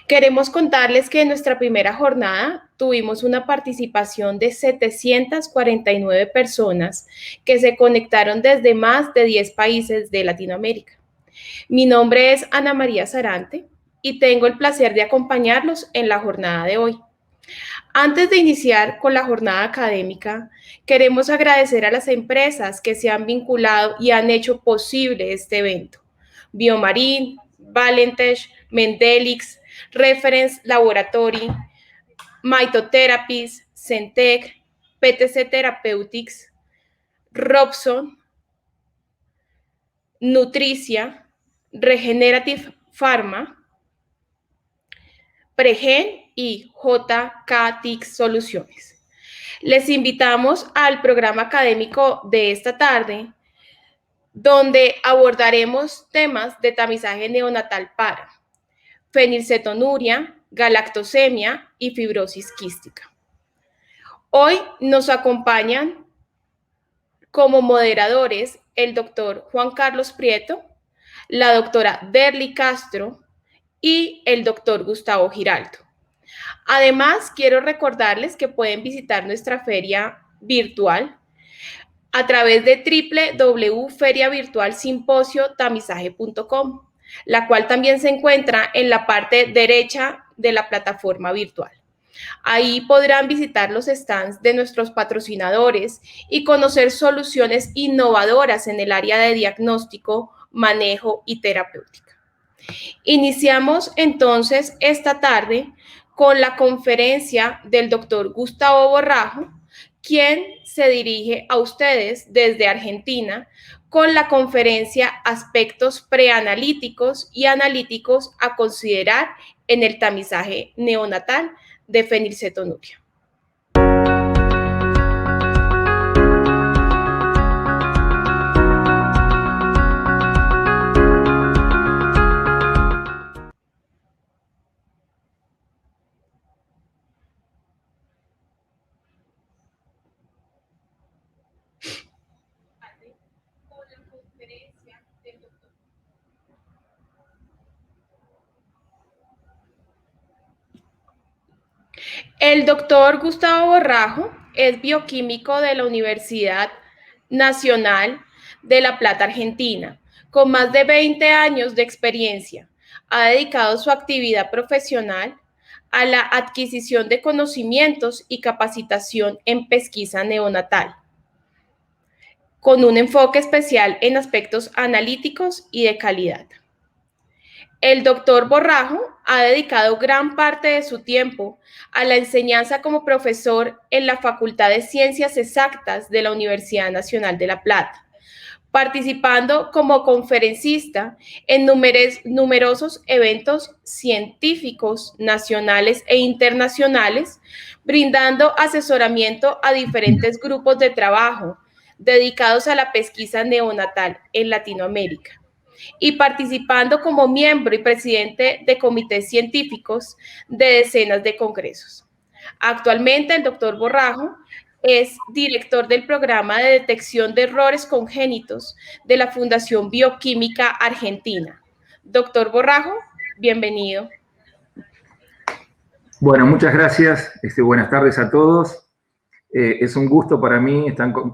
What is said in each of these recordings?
Queremos contarles que en nuestra primera jornada tuvimos una participación de 749 personas que se conectaron desde más de 10 países de Latinoamérica. Mi nombre es Ana María Sarante y tengo el placer de acompañarlos en la jornada de hoy. Antes de iniciar con la jornada académica, queremos agradecer a las empresas que se han vinculado y han hecho posible este evento. Biomarin, Valentech, Mendelix, Reference Laboratory, Mytotherapies, Centec, PTC Therapeutics, Robson, Nutricia, Regenerative Pharma, Pregen y JK TIC Soluciones. Les invitamos al programa académico de esta tarde, donde abordaremos temas de tamizaje neonatal para fenilcetonuria, galactosemia y fibrosis quística. Hoy nos acompañan como moderadores el doctor Juan Carlos Prieto, la doctora Derly Castro y el doctor Gustavo Giraldo. Además, quiero recordarles que pueden visitar nuestra feria virtual a través de www.feriavirtualsimposiotamizaje.com, la cual también se encuentra en la parte derecha de la plataforma virtual. Ahí podrán visitar los stands de nuestros patrocinadores y conocer soluciones innovadoras en el área de diagnóstico, manejo y terapéutica. Iniciamos entonces esta tarde con la conferencia del doctor Gustavo Borrajo, quien se dirige a ustedes desde Argentina con la conferencia Aspectos preanalíticos y analíticos a considerar en el tamizaje neonatal de fenilcetonuria. El doctor Gustavo Borrajo es bioquímico de la Universidad Nacional de La Plata, Argentina, con más de 20 años de experiencia. Ha dedicado su actividad profesional a la adquisición de conocimientos y capacitación en pesquisa neonatal, con un enfoque especial en aspectos analíticos y de calidad. El doctor Borrajo ha dedicado gran parte de su tiempo a la enseñanza como profesor en la Facultad de Ciencias Exactas de la Universidad Nacional de La Plata, participando como conferencista en numerosos eventos científicos nacionales e internacionales, brindando asesoramiento a diferentes grupos de trabajo dedicados a la pesquisa neonatal en Latinoamérica, y participando como miembro y presidente de comités científicos de decenas de congresos. Actualmente, el doctor Borrajo es director del programa de detección de errores congénitos de la Fundación Bioquímica Argentina. Doctor Borrajo, bienvenido. Bueno, muchas gracias. Buenas tardes a todos. Es un gusto para mí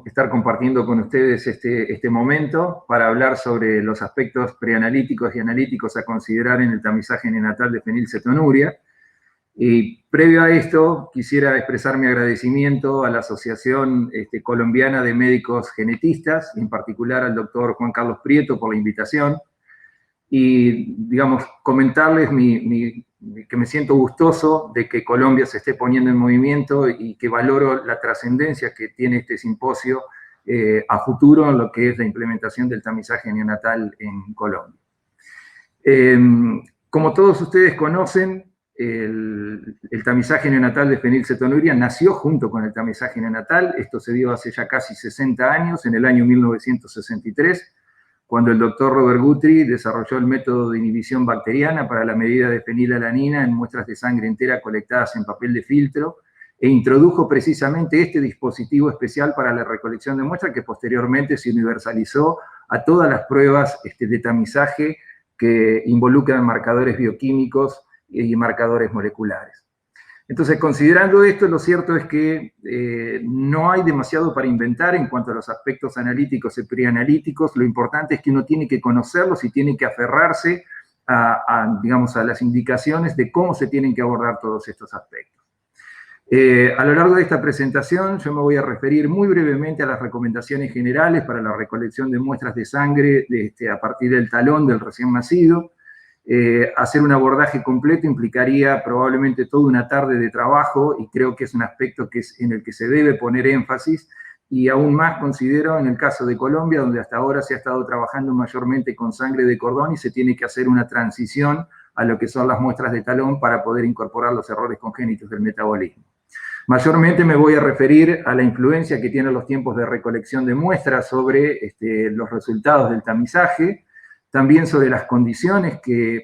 estar compartiendo con ustedes este momento para hablar sobre los aspectos preanalíticos y analíticos a considerar en el tamizaje neonatal de fenilcetonuria. Y previo a esto, quisiera expresar mi agradecimiento a la Asociación Colombiana de Médicos Genetistas, en particular al doctor Juan Carlos Prieto por la invitación, y, digamos, comentarles que me siento gustoso de que Colombia se esté poniendo en movimiento y que valoro la trascendencia que tiene este simposio a futuro en lo que es la implementación del tamizaje neonatal en Colombia. Como todos ustedes conocen, el tamizaje neonatal de fenilcetonuria nació junto con el tamizaje neonatal. Esto se dio hace ya casi 60 años, en el año 1963, cuando el doctor Robert Guthrie desarrolló el método de inhibición bacteriana para la medida de fenilalanina en muestras de sangre entera colectadas en papel de filtro, e introdujo precisamente este dispositivo especial para la recolección de muestras que posteriormente se universalizó a todas las pruebas de tamizaje que involucran marcadores bioquímicos y marcadores moleculares. Entonces, considerando esto, lo cierto es que no hay demasiado para inventar en cuanto a los aspectos analíticos y preanalíticos. Lo importante es que uno tiene que conocerlos y tiene que aferrarse digamos, a las indicaciones de cómo se tienen que abordar todos estos aspectos. A lo largo de esta presentación yo me voy a referir muy brevemente a las recomendaciones generales para la recolección de muestras de sangre a partir del talón del recién nacido. Hacer un abordaje completo implicaría probablemente toda una tarde de trabajo y creo que es un aspecto en el que se debe poner énfasis y aún más considero en el caso de Colombia, donde hasta ahora se ha estado trabajando mayormente con sangre de cordón y se tiene que hacer una transición a lo que son las muestras de talón para poder incorporar los errores congénitos del metabolismo. Mayormente me voy a referir a la influencia que tienen los tiempos de recolección de muestras sobre los resultados del tamizaje, también sobre las condiciones que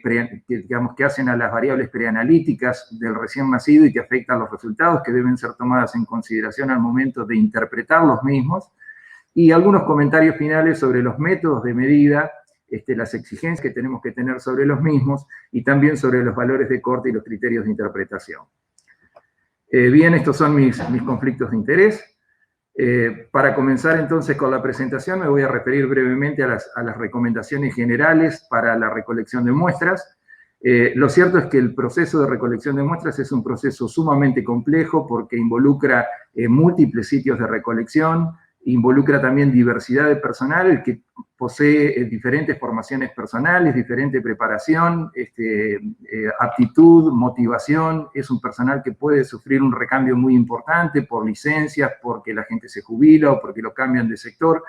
hacen a las variables preanalíticas del recién nacido y que afectan los resultados que deben ser tomadas en consideración al momento de interpretar los mismos, y algunos comentarios finales sobre los métodos de medida, las exigencias que tenemos que tener sobre los mismos, y también sobre los valores de corte y los criterios de interpretación. Bien, estos son mis conflictos de interés. Para comenzar entonces con la presentación me voy a referir brevemente a las recomendaciones generales para la recolección de muestras. Lo cierto es que el proceso de recolección de muestras es un proceso sumamente complejo porque involucra múltiples sitios de recolección, involucra también diversidad de personal, el que posee diferentes formaciones personales, diferente preparación, aptitud, motivación. Es un personal que puede sufrir un recambio muy importante por licencias, porque la gente se jubila o porque lo cambian de sector.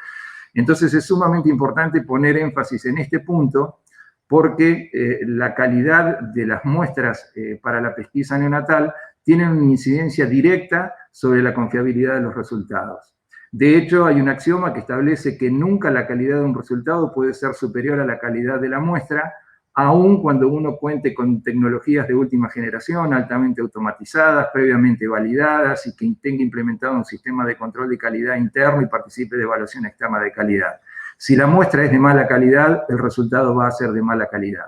Entonces es sumamente importante poner énfasis en este punto porque la calidad de las muestras para la pesquisa neonatal tiene una incidencia directa sobre la confiabilidad de los resultados. De hecho, hay un axioma que establece que nunca la calidad de un resultado puede ser superior a la calidad de la muestra, aun cuando uno cuente con tecnologías de última generación, altamente automatizadas, previamente validadas y que tenga implementado un sistema de control de calidad interno y participe de evaluación externa de calidad. Si la muestra es de mala calidad, el resultado va a ser de mala calidad.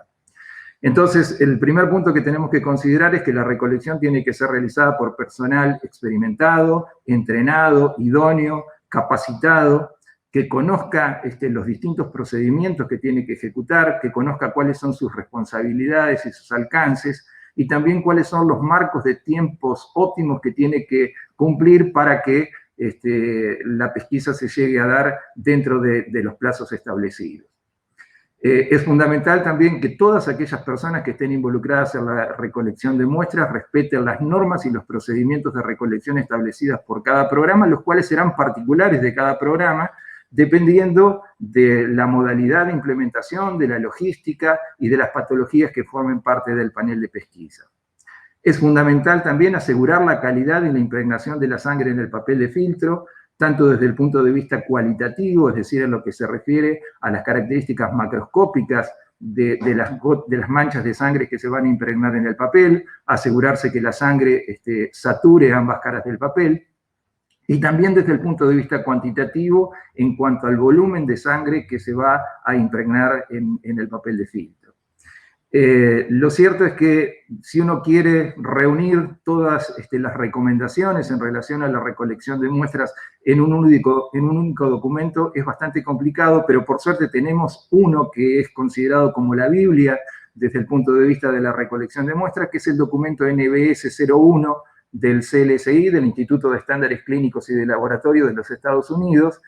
Entonces, el primer punto que tenemos que considerar es que la recolección tiene que ser realizada por personal experimentado, entrenado, idóneo, capacitado, que conozca los distintos procedimientos que tiene que ejecutar, que conozca cuáles son sus responsabilidades y sus alcances, y también cuáles son los marcos de tiempos óptimos que tiene que cumplir para que la pesquisa se llegue a dar dentro de los plazos establecidos. Es fundamental también que todas aquellas personas que estén involucradas en la recolección de muestras respeten las normas y los procedimientos de recolección establecidas por cada programa, los cuales serán particulares de cada programa, dependiendo de la modalidad de implementación, de la logística y de las patologías que formen parte del panel de pesquisa. Es fundamental también asegurar la calidad y la impregnación de la sangre en el papel de filtro, tanto desde el punto de vista cualitativo, es decir, en lo que se refiere a las características macroscópicas de las manchas de sangre que se van a impregnar en el papel, asegurarse que la sangre sature ambas caras del papel, y también desde el punto de vista cuantitativo en cuanto al volumen de sangre que se va a impregnar en el papel de filtro. Lo cierto es que si uno quiere reunir todas las recomendaciones en relación a la recolección de muestras en un único documento es bastante complicado, pero por suerte tenemos uno que es considerado como la Biblia desde el punto de vista de la recolección de muestras, que es el documento NBS 01 del CLSI, del Instituto de Estándares Clínicos y de Laboratorio de los Estados Unidos,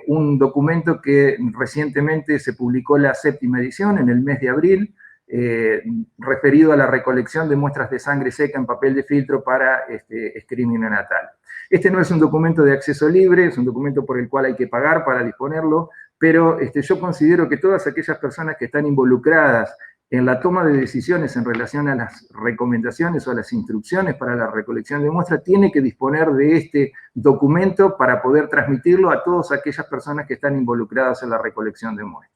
un documento que recientemente se publicó la 7ª edición en el mes de abril, referido a la recolección de muestras de sangre seca en papel de filtro para screening neonatal. Este no es un documento de acceso libre, es un documento por el cual hay que pagar para disponerlo, pero yo considero que todas aquellas personas que están involucradas en la toma de decisiones en relación a las recomendaciones o a las instrucciones para la recolección de muestras tienen que disponer de este documento para poder transmitirlo a todas aquellas personas que están involucradas en la recolección de muestras.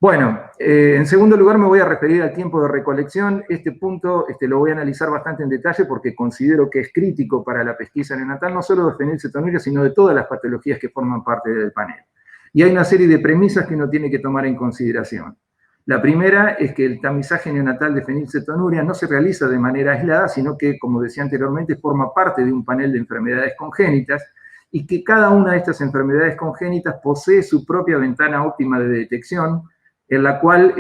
Bueno, en segundo lugar me voy a referir al tiempo de recolección. Este punto lo voy a analizar bastante en detalle porque considero que es crítico para la pesquisa neonatal, no solo de fenilcetonuria, sino de todas las patologías que forman parte del panel. Y hay una serie de premisas que uno tiene que tomar en consideración. La primera es que el tamizaje neonatal de fenilcetonuria no se realiza de manera aislada, sino que, como decía anteriormente, forma parte de un panel de enfermedades congénitas y que cada una de estas enfermedades congénitas posee su propia ventana óptima de detección, en la cual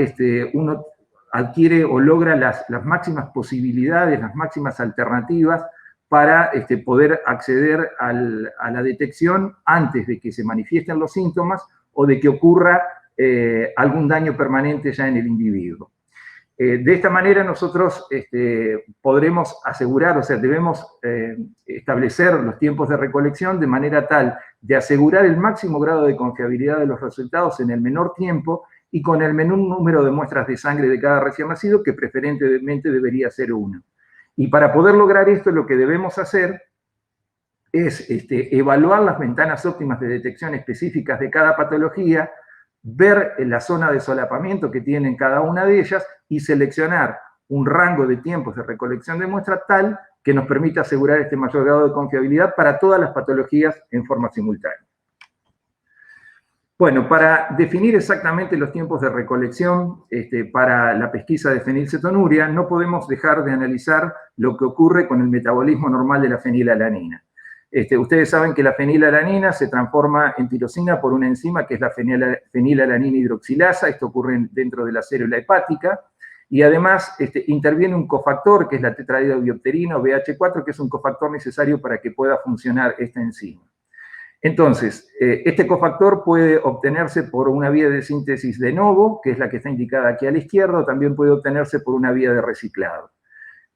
uno adquiere o logra las máximas posibilidades, las máximas alternativas para poder acceder a la detección antes de que se manifiesten los síntomas o de que ocurra algún daño permanente ya en el individuo. De esta manera nosotros podremos asegurar, o sea, debemos establecer los tiempos de recolección de manera tal de asegurar el máximo grado de confiabilidad de los resultados en el menor tiempo y con el menor número de muestras de sangre de cada recién nacido, que preferentemente debería ser 1. Y para poder lograr esto, lo que debemos hacer es evaluar las ventanas óptimas de detección específicas de cada patología, ver la zona de solapamiento que tienen cada una de ellas y seleccionar un rango de tiempos de recolección de muestras tal que nos permita asegurar este mayor grado de confiabilidad para todas las patologías en forma simultánea. Bueno, para definir exactamente los tiempos de recolección para la pesquisa de fenilcetonuria, no podemos dejar de analizar lo que ocurre con el metabolismo normal de la fenilalanina. Ustedes saben que la fenilalanina se transforma en tirosina por una enzima que es la fenilalanina hidroxilasa. Esto ocurre dentro de la célula hepática. Y además interviene un cofactor, que es la tetrahidrobiopterina o BH4, que es un cofactor necesario para que pueda funcionar esta enzima. Entonces, este cofactor puede obtenerse por una vía de síntesis de novo, que es la que está indicada aquí a la izquierda, o también puede obtenerse por una vía de reciclado.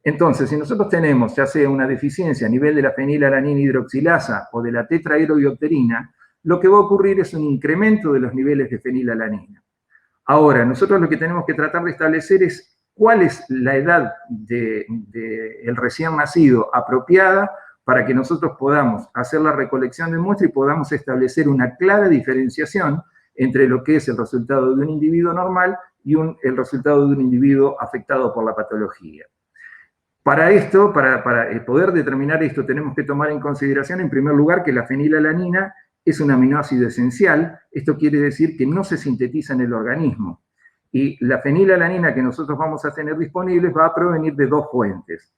Entonces, si nosotros tenemos ya sea una deficiencia a nivel de la fenilalanina hidroxilasa o de la tetrahidrobiopterina, lo que va a ocurrir es un incremento de los niveles de fenilalanina. Ahora, nosotros lo que tenemos que tratar de establecer es cuál es la edad del recién nacido apropiada para que nosotros podamos hacer la recolección de muestra y podamos establecer una clara diferenciación entre lo que es el resultado de un individuo normal y el resultado de un individuo afectado por la patología. Para esto, para poder determinar esto, tenemos que tomar en consideración, en primer lugar, que la fenilalanina es un aminoácido esencial. Esto quiere decir que no se sintetiza en el organismo. Y la fenilalanina que nosotros vamos a tener disponibles va a provenir de 2 fuentes.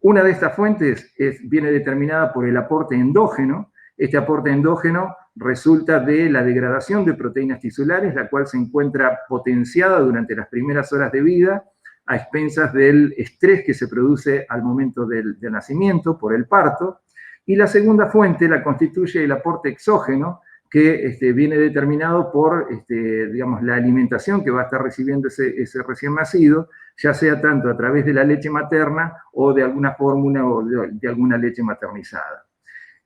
Una de estas fuentes viene determinada por el aporte endógeno. Este aporte endógeno resulta de la degradación de proteínas tisulares, la cual se encuentra potenciada durante las primeras horas de vida, a expensas del estrés que se produce al momento del nacimiento por el parto. Y la segunda fuente la constituye el aporte exógeno, que viene determinado por digamos, la alimentación que va a estar recibiendo ese recién nacido, ya sea tanto a través de la leche materna o de alguna fórmula o de alguna leche maternizada.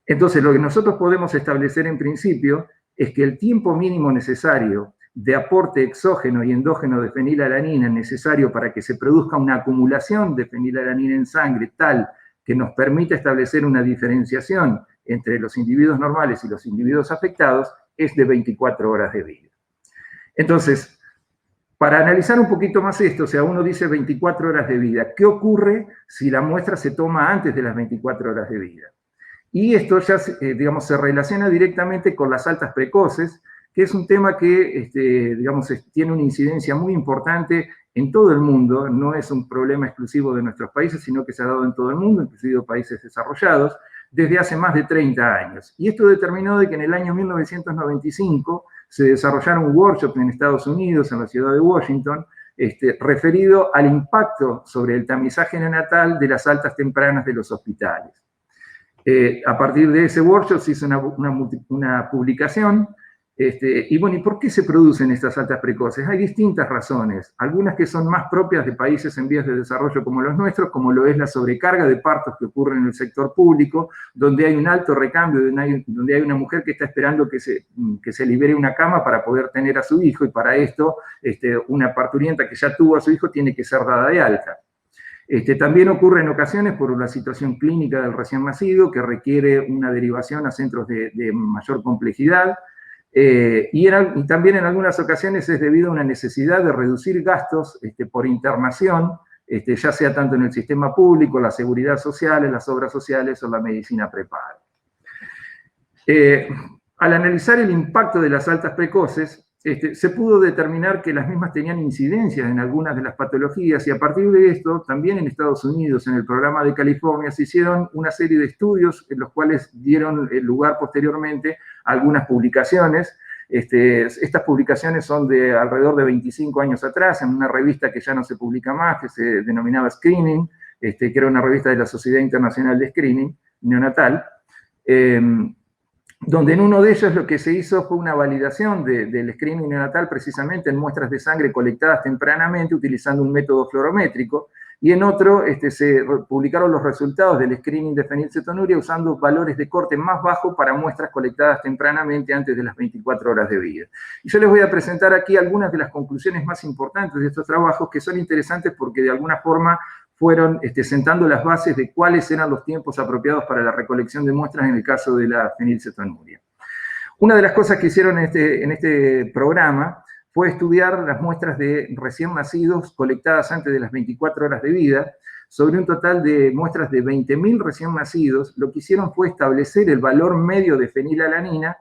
Entonces, lo que nosotros podemos establecer en principio es que el tiempo mínimo necesario de aporte exógeno y endógeno de fenilalanina necesario para que se produzca una acumulación de fenilalanina en sangre tal que nos permita establecer una diferenciación entre los individuos normales y los individuos afectados es de 24 horas de vida. Entonces, para analizar un poquito más esto, o sea, uno dice 24 horas de vida, ¿qué ocurre si la muestra se toma antes de las 24 horas de vida? Y esto ya, digamos, se relaciona directamente con las altas precoces, que es un tema que, digamos, tiene una incidencia muy importante en todo el mundo, no es un problema exclusivo de nuestros países, sino que se ha dado en todo el mundo, inclusive países desarrollados, desde hace más de 30 años. Y esto determinó de que en el año 1995 se desarrollara un workshop en Estados Unidos, en la ciudad de Washington, referido al impacto sobre el tamizaje neonatal de las altas tempranas de los hospitales. A partir de ese workshop se hizo una publicación. Y bueno, ¿y por qué se producen estas altas precoces? Hay distintas razones, algunas que son más propias de países en vías de desarrollo como los nuestros, como lo es la sobrecarga de partos que ocurre en el sector público, donde hay un alto recambio, donde hay una mujer que está esperando que se libere una cama para poder tener a su hijo, y para esto una parturienta que ya tuvo a su hijo tiene que ser dada de alta. También ocurre en ocasiones por la situación clínica del recién nacido, que requiere una derivación a centros de mayor complejidad. Y también en algunas ocasiones es debido a una necesidad de reducir gastos por internación, ya sea tanto en el sistema público, la seguridad social, las obras sociales o la medicina prepaga. Al analizar el impacto de las altas precoces, se pudo determinar que las mismas tenían incidencias en algunas de las patologías, y a partir de esto, también en Estados Unidos, en el programa de California, se hicieron una serie de estudios en los cuales dieron lugar posteriormente a algunas publicaciones. Estas publicaciones son de alrededor de 25 años atrás, en una revista que ya no se publica más, que se denominaba Screening, que era una revista de la Sociedad Internacional de Screening Neonatal, donde en uno de ellos lo que se hizo fue una validación del screening neonatal precisamente en muestras de sangre colectadas tempranamente utilizando un método fluorométrico, y en otro se publicaron los resultados del screening de fenilcetonuria usando valores de corte más bajo para muestras colectadas tempranamente antes de las 24 horas de vida. Y yo les voy a presentar aquí algunas de las conclusiones más importantes de estos trabajos, que son interesantes porque de alguna forma fueron sentando las bases de cuáles eran los tiempos apropiados para la recolección de muestras en el caso de la fenilcetonuria. Una de las cosas que hicieron en este programa fue estudiar las muestras de recién nacidos colectadas antes de las 24 horas de vida. Sobre un total de muestras de 20.000 recién nacidos, lo que hicieron fue establecer el valor medio de fenilalanina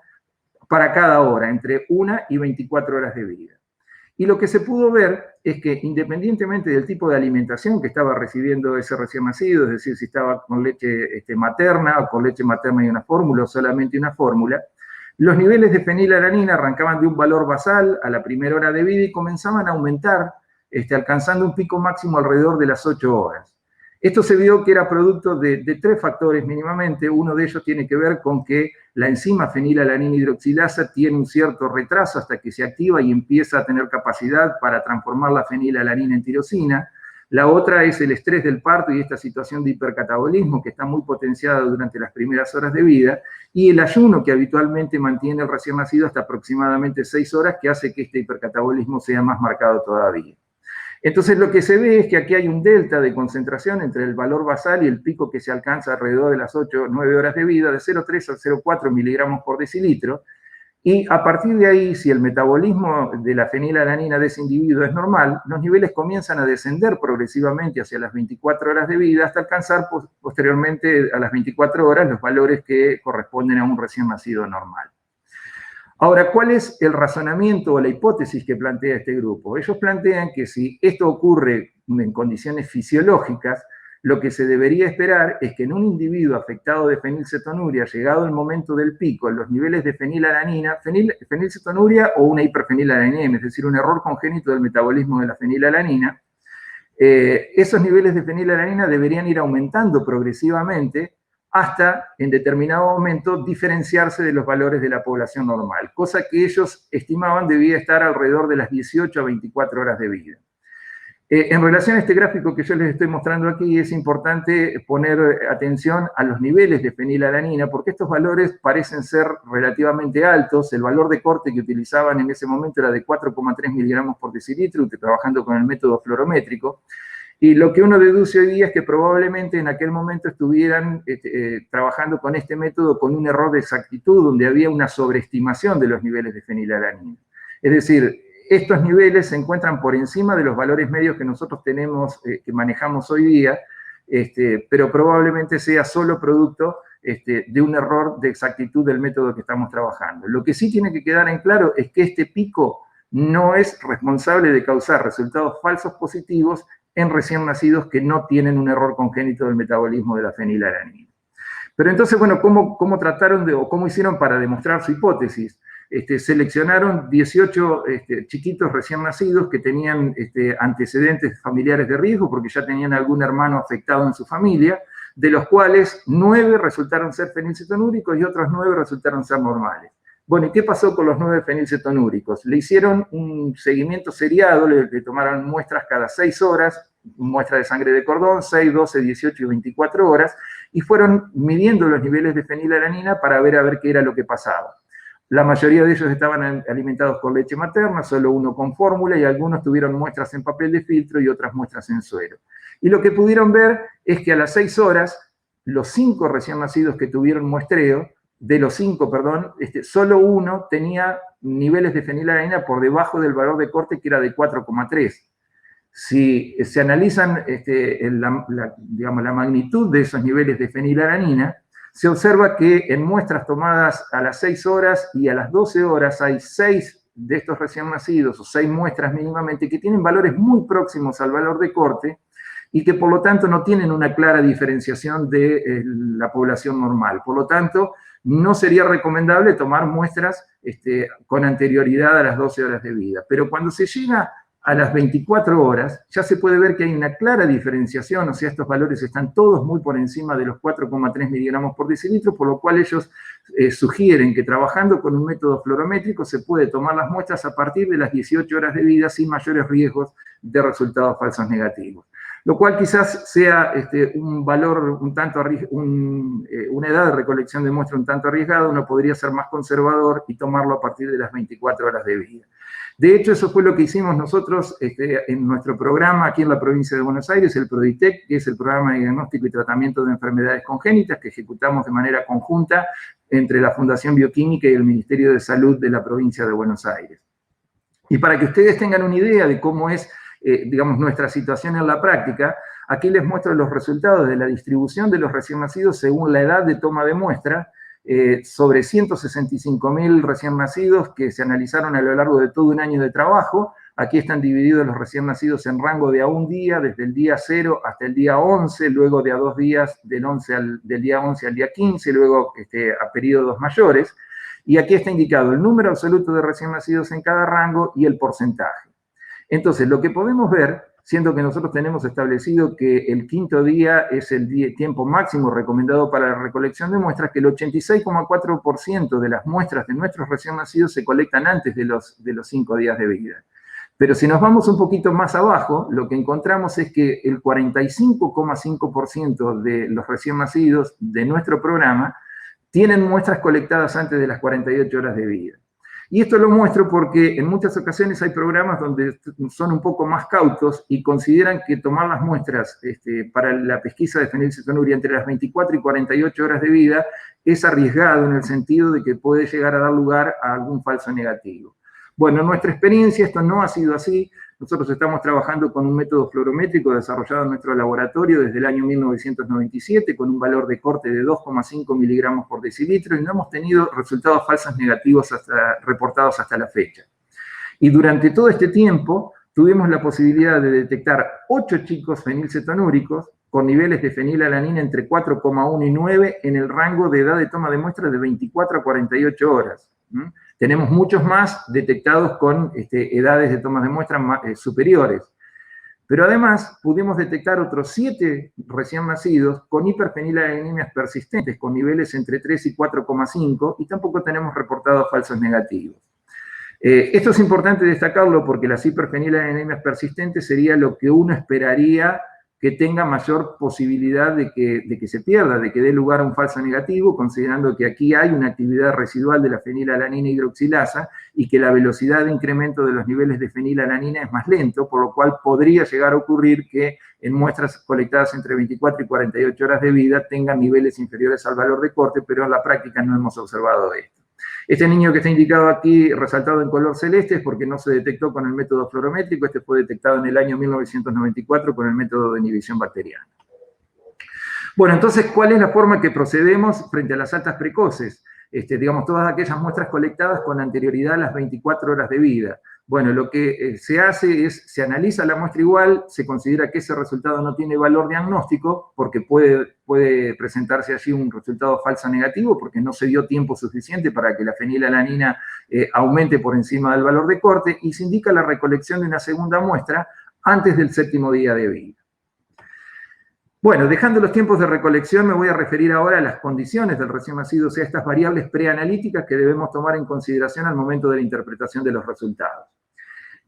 para cada hora, entre 1 y 24 horas de vida. Y lo que se pudo ver es que, independientemente del tipo de alimentación que estaba recibiendo ese recién nacido, es decir, si estaba con leche materna o con leche materna y una fórmula o solamente una fórmula, los niveles de fenilalanina arrancaban de un valor basal a la primera hora de vida y comenzaban a aumentar, alcanzando un pico máximo alrededor de las 8 horas. Esto se vio que era producto de 3 factores mínimamente. Uno de ellos tiene que ver con que la enzima fenilalanina hidroxilasa tiene un cierto retraso hasta que se activa y empieza a tener capacidad para transformar la fenilalanina en tirosina. La otra es el estrés del parto y esta situación de hipercatabolismo que está muy potenciada durante las primeras horas de vida, y el ayuno que habitualmente mantiene el recién nacido hasta aproximadamente 6 horas, que hace que este hipercatabolismo sea más marcado todavía. Entonces lo que se ve es que aquí hay un delta de concentración entre el valor basal y el pico que se alcanza alrededor de las 8 o 9 horas de vida, de 0,3 a 0,4 miligramos por decilitro, y a partir de ahí, si el metabolismo de la fenilalanina de ese individuo es normal, los niveles comienzan a descender progresivamente hacia las 24 horas de vida hasta alcanzar posteriormente a las 24 horas los valores que corresponden a un recién nacido normal. Ahora, ¿cuál es el razonamiento o la hipótesis que plantea este grupo? Ellos plantean que si esto ocurre en condiciones fisiológicas, lo que se debería esperar es que en un individuo afectado de fenilcetonuria, llegado el momento del pico, los niveles de fenilalanina, fenilcetonuria o una hiperfenilalanina, es decir, un error congénito del metabolismo de la fenilalanina, esos niveles de fenilalanina deberían ir aumentando progresivamente hasta, en determinado momento, diferenciarse de los valores de la población normal, cosa que ellos estimaban debía estar alrededor de las 18 a 24 horas de vida. En relación a este gráfico que yo les estoy mostrando aquí, es importante poner atención a los niveles de fenilalanina, porque estos valores parecen ser relativamente altos. El valor de corte que utilizaban en ese momento era de 4,3 miligramos por decilitro, trabajando con el método fluorométrico. Y lo que uno deduce hoy día es que probablemente en aquel momento estuvieran trabajando con este método con un error de exactitud, donde había una sobreestimación de los niveles de fenilalanina. Es decir, estos niveles se encuentran por encima de los valores medios que nosotros tenemos, que manejamos hoy día, pero probablemente sea solo producto de un error de exactitud del método que estamos trabajando. Lo que sí tiene que quedar en claro es que este pico no es responsable de causar resultados falsos positivos en recién nacidos que no tienen un error congénito del metabolismo de la fenilalanina. Pero entonces, bueno, ¿cómo trataron o cómo hicieron para demostrar su hipótesis? Seleccionaron 18 chiquitos recién nacidos que tenían antecedentes familiares de riesgo porque ya tenían algún hermano afectado en su familia, de los cuales 9 resultaron ser fenilcetonúricos y otros 9 resultaron ser normales. Bueno, ¿y qué pasó con los 9 fenilcetonúricos? Le hicieron un seguimiento seriado, le tomaron muestras cada 6 horas, muestra de sangre de cordón, 6, 12, 18 y 24 horas, y fueron midiendo los niveles de fenilalanina para ver qué era lo que pasaba. La mayoría de ellos estaban alimentados por leche materna, solo uno con fórmula, y algunos tuvieron muestras en papel de filtro y otras muestras en suero. Y lo que pudieron ver es que a las 6 horas, los 5 recién nacidos que tuvieron muestreo, de los 5, perdón, solo uno tenía niveles de fenilalanina por debajo del valor de corte, que era de 4,3. Si se analizan la magnitud de esos niveles de fenilalanina, se observa que en muestras tomadas a las 6 horas y a las 12 horas hay 6 de estos recién nacidos, o 6 muestras mínimamente, que tienen valores muy próximos al valor de corte y que por lo tanto no tienen una clara diferenciación de la población normal. Por lo tanto, no sería recomendable tomar muestras con anterioridad a las 12 horas de vida. Pero cuando se llega a las 24 horas, ya se puede ver que hay una clara diferenciación, o sea, estos valores están todos muy por encima de los 4,3 miligramos por decilitro, por lo cual ellos sugieren que trabajando con un método fluorométrico se puede tomar las muestras a partir de las 18 horas de vida sin mayores riesgos de resultados falsos negativos. Lo cual quizás sea un valor un tanto, una edad de recolección de muestra un tanto arriesgada, uno podría ser más conservador y tomarlo a partir de las 24 horas de vida. De hecho, eso fue lo que hicimos nosotros en nuestro programa aquí en la provincia de Buenos Aires, el PRODITEC, que es el Programa de Diagnóstico y Tratamiento de Enfermedades Congénitas, que ejecutamos de manera conjunta entre la Fundación Bioquímica y el Ministerio de Salud de la provincia de Buenos Aires. Y para que ustedes tengan una idea de cómo es digamos, nuestra situación en la práctica, aquí les muestro los resultados de la distribución de los recién nacidos según la edad de toma de muestra, sobre 165.000 recién nacidos que se analizaron a lo largo de todo un año de trabajo. Aquí están divididos los recién nacidos en rango de a un día, desde el día 0 hasta el día 11, luego de a 2 días, del día 11 al día 15, luego a periodos mayores. Y aquí está indicado el número absoluto de recién nacidos en cada rango y el porcentaje. Entonces, lo que podemos ver, siendo que nosotros tenemos establecido que el quinto día es el tiempo máximo recomendado para la recolección de muestras, que el 86,4% de las muestras de nuestros recién nacidos se colectan antes de los 5 días de vida. Pero si nos vamos un poquito más abajo, lo que encontramos es que el 45,5% de los recién nacidos de nuestro programa tienen muestras colectadas antes de las 48 horas de vida. Y esto lo muestro porque en muchas ocasiones hay programas donde son un poco más cautos y consideran que tomar las muestras para la pesquisa de fenilcetonuria entre las 24 y 48 horas de vida es arriesgado en el sentido de que puede llegar a dar lugar a algún falso negativo. Bueno, en nuestra experiencia esto no ha sido así. Nosotros estamos trabajando con un método fluorométrico desarrollado en nuestro laboratorio desde el año 1997 con un valor de corte de 2,5 miligramos por decilitro y no hemos tenido resultados falsos negativos reportados hasta la fecha. Y durante todo este tiempo tuvimos la posibilidad de detectar 8 chicos fenilcetonúricos con niveles de fenilalanina entre 4,1 y 9 en el rango de edad de toma de muestras de 24 a 48 horas. Tenemos muchos más detectados con edades de toma de muestras superiores. Pero además pudimos detectar otros 7 recién nacidos con hiperfenilalanemias persistentes, con niveles entre 3 y 4,5, y tampoco tenemos reportados falsos negativos. Esto es importante destacarlo porque las hiperfenilalanemias persistentes sería lo que uno esperaría que tenga mayor posibilidad de que se pierda, de que dé lugar a un falso negativo, considerando que aquí hay una actividad residual de la fenilalanina hidroxilasa y que la velocidad de incremento de los niveles de fenilalanina es más lento, por lo cual podría llegar a ocurrir que en muestras colectadas entre 24 y 48 horas de vida tengan niveles inferiores al valor de corte, pero en la práctica no hemos observado esto. Este niño que está indicado aquí, resaltado en color celeste, es porque no se detectó con el método fluorométrico. Este fue detectado en el año 1994 con el método de inhibición bacteriana. Bueno, entonces, ¿cuál es la forma que procedemos frente a las altas precoces? Digamos, todas aquellas muestras colectadas con anterioridad a las 24 horas de vida. Bueno, lo que se hace es, se analiza la muestra igual, se considera que ese resultado no tiene valor diagnóstico, porque puede presentarse allí un resultado falso negativo, porque no se dio tiempo suficiente para que la fenilalanina aumente por encima del valor de corte, y se indica la recolección de una segunda muestra antes del 7º día de vida. Bueno, dejando los tiempos de recolección, me voy a referir ahora a las condiciones del recién nacido, o sea, estas variables preanalíticas que debemos tomar en consideración al momento de la interpretación de los resultados.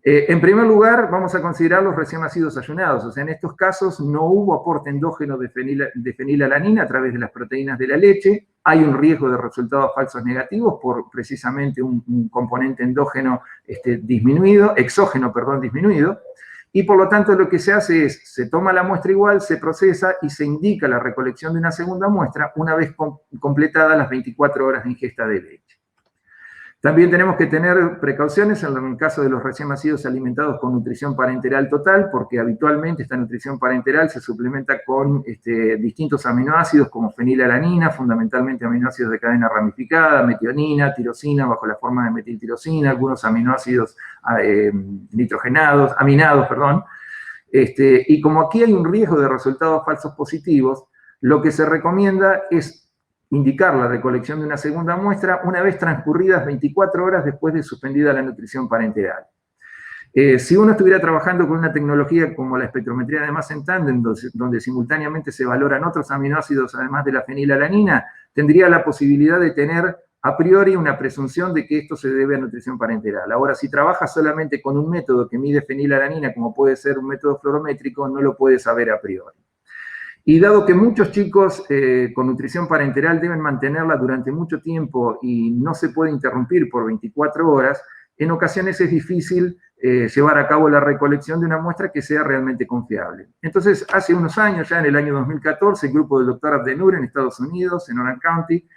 En primer lugar, vamos a considerar los recién nacidos ayunados, o sea, en estos casos no hubo aporte endógeno de fenilalanina a través de las proteínas de la leche, hay un riesgo de resultados falsos negativos por precisamente un componente endógeno exógeno disminuido, y por lo tanto lo que se hace es, se toma la muestra igual, se procesa y se indica la recolección de una segunda muestra una vez completadas las 24 horas de ingesta de leche. También tenemos que tener precauciones en el caso de los recién nacidos alimentados con nutrición parenteral total, porque habitualmente esta nutrición parenteral se suplementa con distintos aminoácidos como fenilalanina, fundamentalmente aminoácidos de cadena ramificada, metionina, tirosina bajo la forma de metiltirosina, algunos aminoácidos aminados, perdón. Y como aquí hay un riesgo de resultados falsos positivos, lo que se recomienda es indicar la recolección de una segunda muestra una vez transcurridas 24 horas después de suspendida la nutrición parenteral. Si uno estuviera trabajando con una tecnología como la espectrometría de masa en tándem, donde simultáneamente se valoran otros aminoácidos además de la fenilalanina, tendría la posibilidad de tener a priori una presunción de que esto se debe a nutrición parenteral. Ahora, si trabaja solamente con un método que mide fenilalanina, como puede ser un método fluorométrico, no lo puede saber a priori. Y dado que muchos chicos con nutrición parenteral deben mantenerla durante mucho tiempo y no se puede interrumpir por 24 horas, en ocasiones es difícil llevar a cabo la recolección de una muestra que sea realmente confiable. Entonces, hace unos años, ya en el año 2014, el grupo del Dr. Abdenur en Estados Unidos, en Orange County,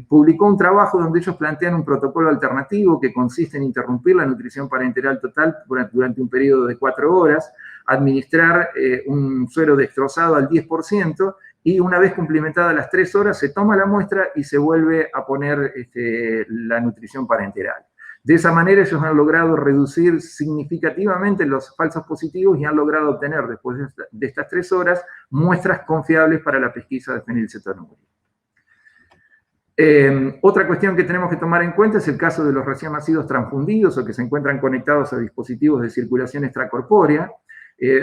publicó un trabajo donde ellos plantean un protocolo alternativo que consiste en interrumpir la nutrición parenteral total durante un periodo de 4 horas, administrar un suero destrozado al 10% y una vez cumplimentadas las 3 horas se toma la muestra y se vuelve a poner la nutrición parenteral. De esa manera ellos han logrado reducir significativamente los falsos positivos y han logrado obtener después de estas 3 horas muestras confiables para la pesquisa de fenilcetonuria. Otra cuestión que tenemos que tomar en cuenta es el caso de los recién nacidos transfundidos o que se encuentran conectados a dispositivos de circulación extracorpórea,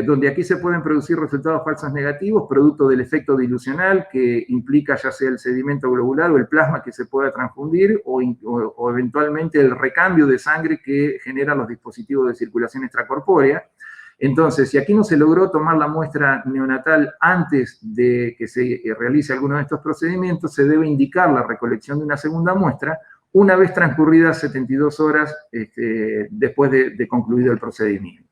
donde aquí se pueden producir resultados falsos negativos producto del efecto dilucional que implica ya sea el sedimento globular o el plasma que se pueda transfundir o eventualmente el recambio de sangre que generan los dispositivos de circulación extracorpórea. Entonces, si aquí no se logró tomar la muestra neonatal antes de que se realice alguno de estos procedimientos, se debe indicar la recolección de una segunda muestra una vez transcurridas 72 horas después de concluido el procedimiento.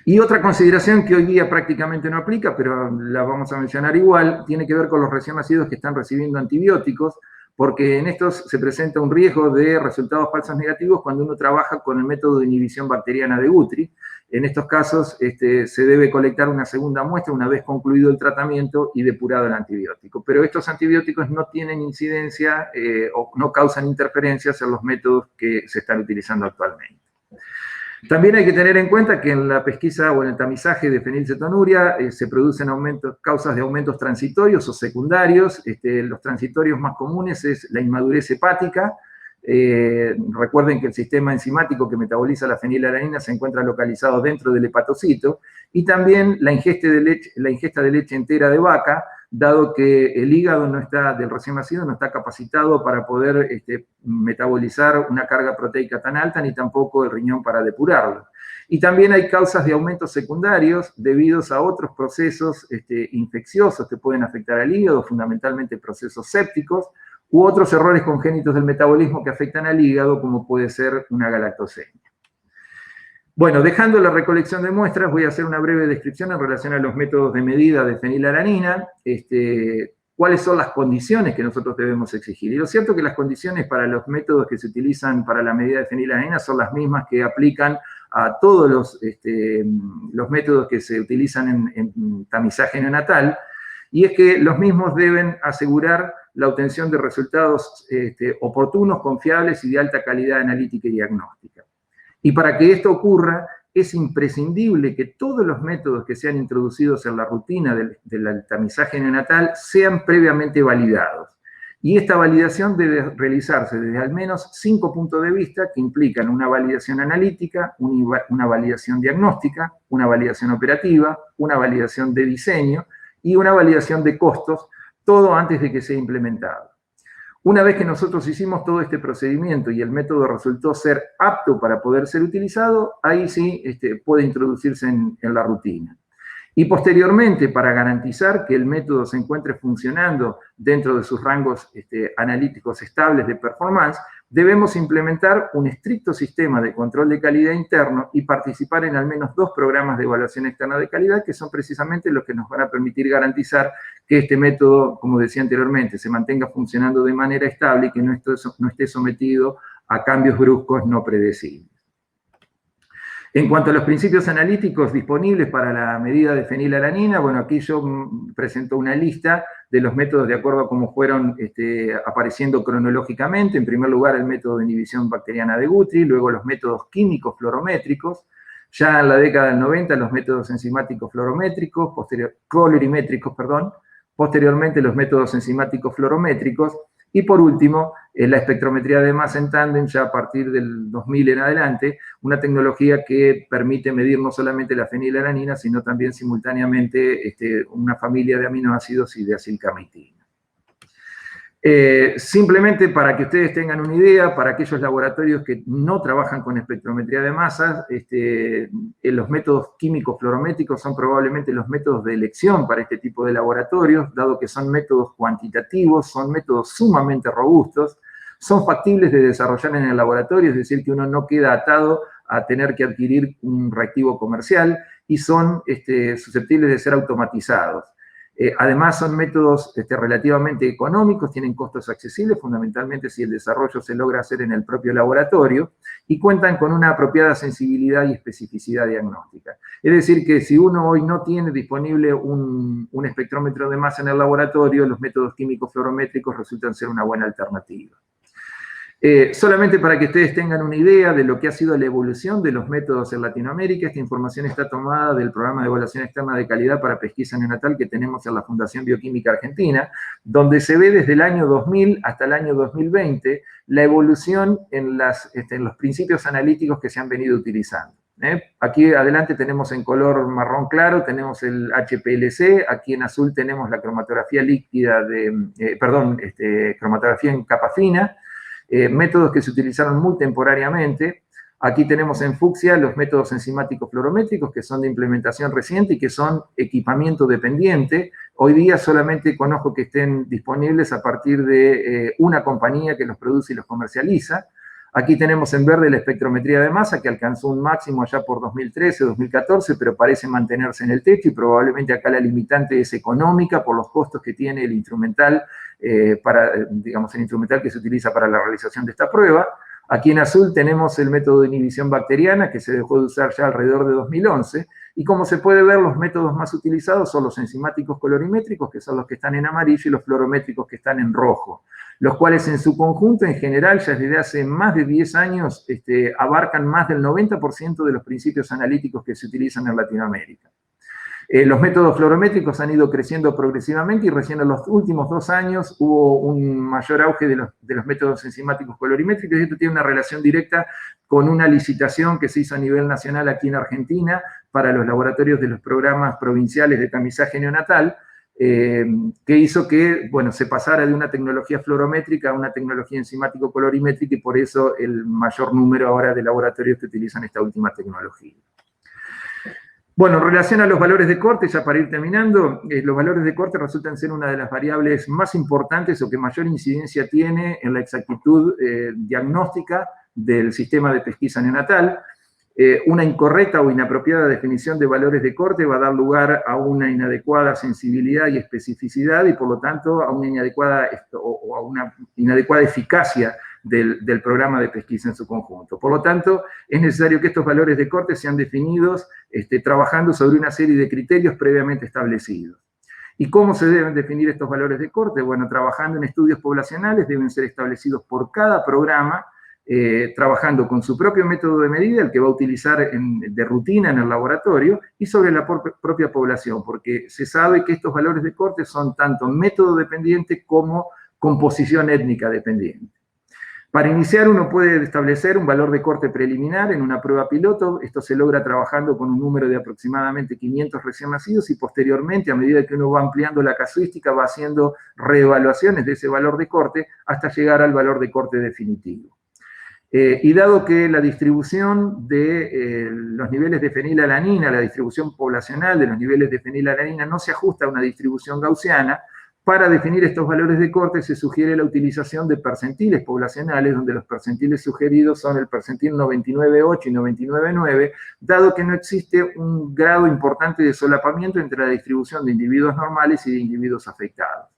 Y otra consideración que hoy día prácticamente no aplica, pero la vamos a mencionar igual, tiene que ver con los recién nacidos que están recibiendo antibióticos, porque en estos se presenta un riesgo de resultados falsos negativos cuando uno trabaja con el método de inhibición bacteriana de Guthrie. En estos casos se debe colectar una segunda muestra una vez concluido el tratamiento y depurado el antibiótico. Pero estos antibióticos no tienen incidencia o no causan interferencias en los métodos que se están utilizando actualmente. También hay que tener en cuenta que en la pesquisa o en el tamizaje de fenilcetonuria se producen causas de aumentos transitorios o secundarios. Los transitorios más comunes es la inmadurez hepática. Recuerden que el sistema enzimático que metaboliza la fenilalanina se encuentra localizado dentro del hepatocito. Y también la ingesta de leche entera de vaca, dado que el hígado del recién nacido no está capacitado para poder metabolizar una carga proteica tan alta, ni tampoco el riñón para depurarlo. Y también hay causas de aumentos secundarios debidos a otros procesos infecciosos que pueden afectar al hígado, fundamentalmente procesos sépticos, u otros errores congénitos del metabolismo que afectan al hígado, como puede ser una galactosemia. Bueno, dejando la recolección de muestras, voy a hacer una breve descripción en relación a los métodos de medida de fenilalanina, cuáles son las condiciones que nosotros debemos exigir. Y lo cierto es que las condiciones para los métodos que se utilizan para la medida de fenilalanina son las mismas que aplican a todos los métodos que se utilizan en tamizaje neonatal, y es que los mismos deben asegurar la obtención de resultados oportunos, confiables y de alta calidad analítica y diagnóstica. Y para que esto ocurra, es imprescindible que todos los métodos que sean introducidos en la rutina del tamizaje neonatal sean previamente validados. Y esta validación debe realizarse desde al menos 5 puntos de vista que implican una validación analítica, una validación diagnóstica, una validación operativa, una validación de diseño y una validación de costos, todo antes de que sea implementado. Una vez que nosotros hicimos todo este procedimiento y el método resultó ser apto para poder ser utilizado, ahí sí puede introducirse en la rutina. Y posteriormente, para garantizar que el método se encuentre funcionando dentro de sus rangos analíticos estables de performance, debemos implementar un estricto sistema de control de calidad interno y participar en al menos 2 programas de evaluación externa de calidad, que son precisamente los que nos van a permitir garantizar que este método, como decía anteriormente, se mantenga funcionando de manera estable y que no esté sometido a cambios bruscos no predecibles. En cuanto a los principios analíticos disponibles para la medida de fenilalanina, bueno, aquí yo presento una lista de los métodos de acuerdo a cómo fueron apareciendo cronológicamente. En primer lugar, el método de inhibición bacteriana de Guthrie, luego los métodos químicos fluorométricos, ya en la década del 90 los métodos enzimáticos fluorométricos, colorimétricos, posteriormente los métodos enzimáticos fluorométricos, y por último, la espectrometría de masa en tándem, ya a partir del 2000 en adelante, una tecnología que permite medir no solamente la fenilalanina, sino también simultáneamente una familia de aminoácidos y de acilcarnitina. Simplemente para que ustedes tengan una idea, para aquellos laboratorios que no trabajan con espectrometría de masas, los métodos químicos fluorométricos son probablemente los métodos de elección para este tipo de laboratorios, dado que son métodos cuantitativos, son métodos sumamente robustos, son factibles de desarrollar en el laboratorio, es decir, que uno no queda atado a tener que adquirir un reactivo comercial y son susceptibles de ser automatizados. Además, son métodos relativamente económicos, tienen costos accesibles, fundamentalmente si el desarrollo se logra hacer en el propio laboratorio, y cuentan con una apropiada sensibilidad y especificidad diagnóstica. Es decir, que si uno hoy no tiene disponible un espectrómetro de masa en el laboratorio, los métodos químicos fluorométricos resultan ser una buena alternativa. Solamente para que ustedes tengan una idea de lo que ha sido la evolución de los métodos en Latinoamérica, esta información está tomada del programa de evaluación externa de calidad para pesquisa neonatal que tenemos en la Fundación Bioquímica Argentina, donde se ve desde el año 2000 hasta el año 2020 la evolución en los principios analíticos que se han venido utilizando. Aquí adelante tenemos en color marrón claro, tenemos el HPLC, aquí en azul tenemos la cromatografía líquida cromatografía en capa fina, métodos que se utilizaron muy temporariamente. Aquí tenemos en fucsia los métodos enzimáticos fluorométricos, que son de implementación reciente y que son equipamiento dependiente. Hoy día solamente conozco que estén disponibles a partir de una compañía que los produce y los comercializa. Aquí tenemos en verde la espectrometría de masa, que alcanzó un máximo allá por 2013, 2014, pero parece mantenerse en el techo y probablemente acá la limitante es económica por los costos que tiene el instrumental, el instrumental que se utiliza para la realización de esta prueba. Aquí en azul tenemos el método de inhibición bacteriana, que se dejó de usar ya alrededor de 2011, y como se puede ver, los métodos más utilizados son los enzimáticos colorimétricos, que son los que están en amarillo, y los fluorométricos, que están en rojo, los cuales en su conjunto, en general, ya desde hace más de 10 años, abarcan más del 90% de los principios analíticos que se utilizan en Latinoamérica. Los métodos fluorométricos han ido creciendo progresivamente y recién en los últimos 2 años hubo un mayor auge de los métodos enzimáticos colorimétricos, y esto tiene una relación directa con una licitación que se hizo a nivel nacional aquí en Argentina para los laboratorios de los programas provinciales de tamizaje neonatal, que hizo que, se pasara de una tecnología fluorométrica a una tecnología enzimático-colorimétrica, y por eso el mayor número ahora de laboratorios que utilizan esta última tecnología. Bueno, en relación a los valores de corte, ya para ir terminando, los valores de corte resultan ser una de las variables más importantes o que mayor incidencia tiene en la exactitud diagnóstica del sistema de pesquisa neonatal. Una incorrecta o inapropiada definición de valores de corte va a dar lugar a una inadecuada sensibilidad y especificidad y, por lo tanto, a una inadecuada eficacia del programa de pesquisa en su conjunto. Por lo tanto, es necesario que estos valores de corte sean definidos trabajando sobre una serie de criterios previamente establecidos. ¿Y cómo se deben definir estos valores de corte? Bueno, trabajando en estudios poblacionales, deben ser establecidos por cada programa, trabajando con su propio método de medida, el que va a utilizar de rutina en el laboratorio, y sobre la propia población, porque se sabe que estos valores de corte son tanto método dependiente como composición étnica dependiente. Para iniciar, uno puede establecer un valor de corte preliminar en una prueba piloto. Esto se logra trabajando con un número de aproximadamente 500 recién nacidos, y posteriormente, a medida que uno va ampliando la casuística, va haciendo reevaluaciones de ese valor de corte hasta llegar al valor de corte definitivo. Y dado que la distribución de los niveles de fenilalanina, la distribución poblacional de los niveles de fenilalanina no se ajusta a una distribución gaussiana, para definir estos valores de corte se sugiere la utilización de percentiles poblacionales, donde los percentiles sugeridos son el percentil 99.8 y 99.9, dado que no existe un grado importante de solapamiento entre la distribución de individuos normales y de individuos afectados.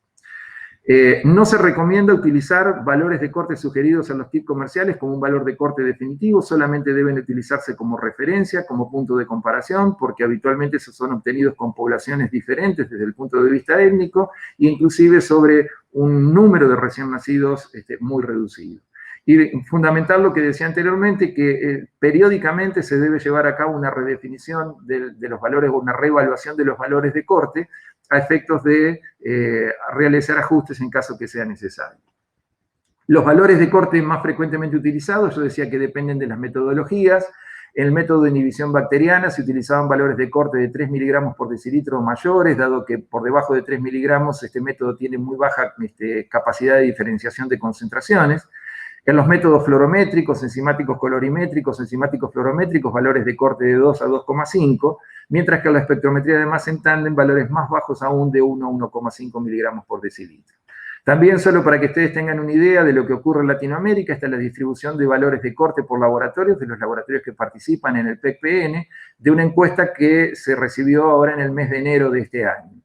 No se recomienda utilizar valores de corte sugeridos en los kits comerciales como un valor de corte definitivo, solamente deben utilizarse como referencia, como punto de comparación, porque habitualmente esos son obtenidos con poblaciones diferentes desde el punto de vista étnico, e inclusive sobre un número de recién nacidos muy reducido. Y fundamental lo que decía anteriormente, que periódicamente se debe llevar a cabo una redefinición de los valores o una reevaluación de los valores de corte a efectos de realizar ajustes en caso que sea necesario. Los valores de corte más frecuentemente utilizados, yo decía que dependen de las metodologías. En el método de inhibición bacteriana se utilizaban valores de corte de 3 miligramos por decilitro o mayores, dado que por debajo de 3 miligramos este método tiene muy baja capacidad de diferenciación de concentraciones. En los métodos fluorométricos, enzimáticos colorimétricos, enzimáticos fluorométricos, valores de corte de 2 a 2,5, mientras que en la espectrometría de masa en tándem, valores más bajos aún de 1 a 1,5 miligramos por decilitro. También, solo para que ustedes tengan una idea de lo que ocurre en Latinoamérica, está la distribución de valores de corte por laboratorios, de los laboratorios que participan en el PEC-PN, de una encuesta que se recibió ahora en el mes de enero de este año.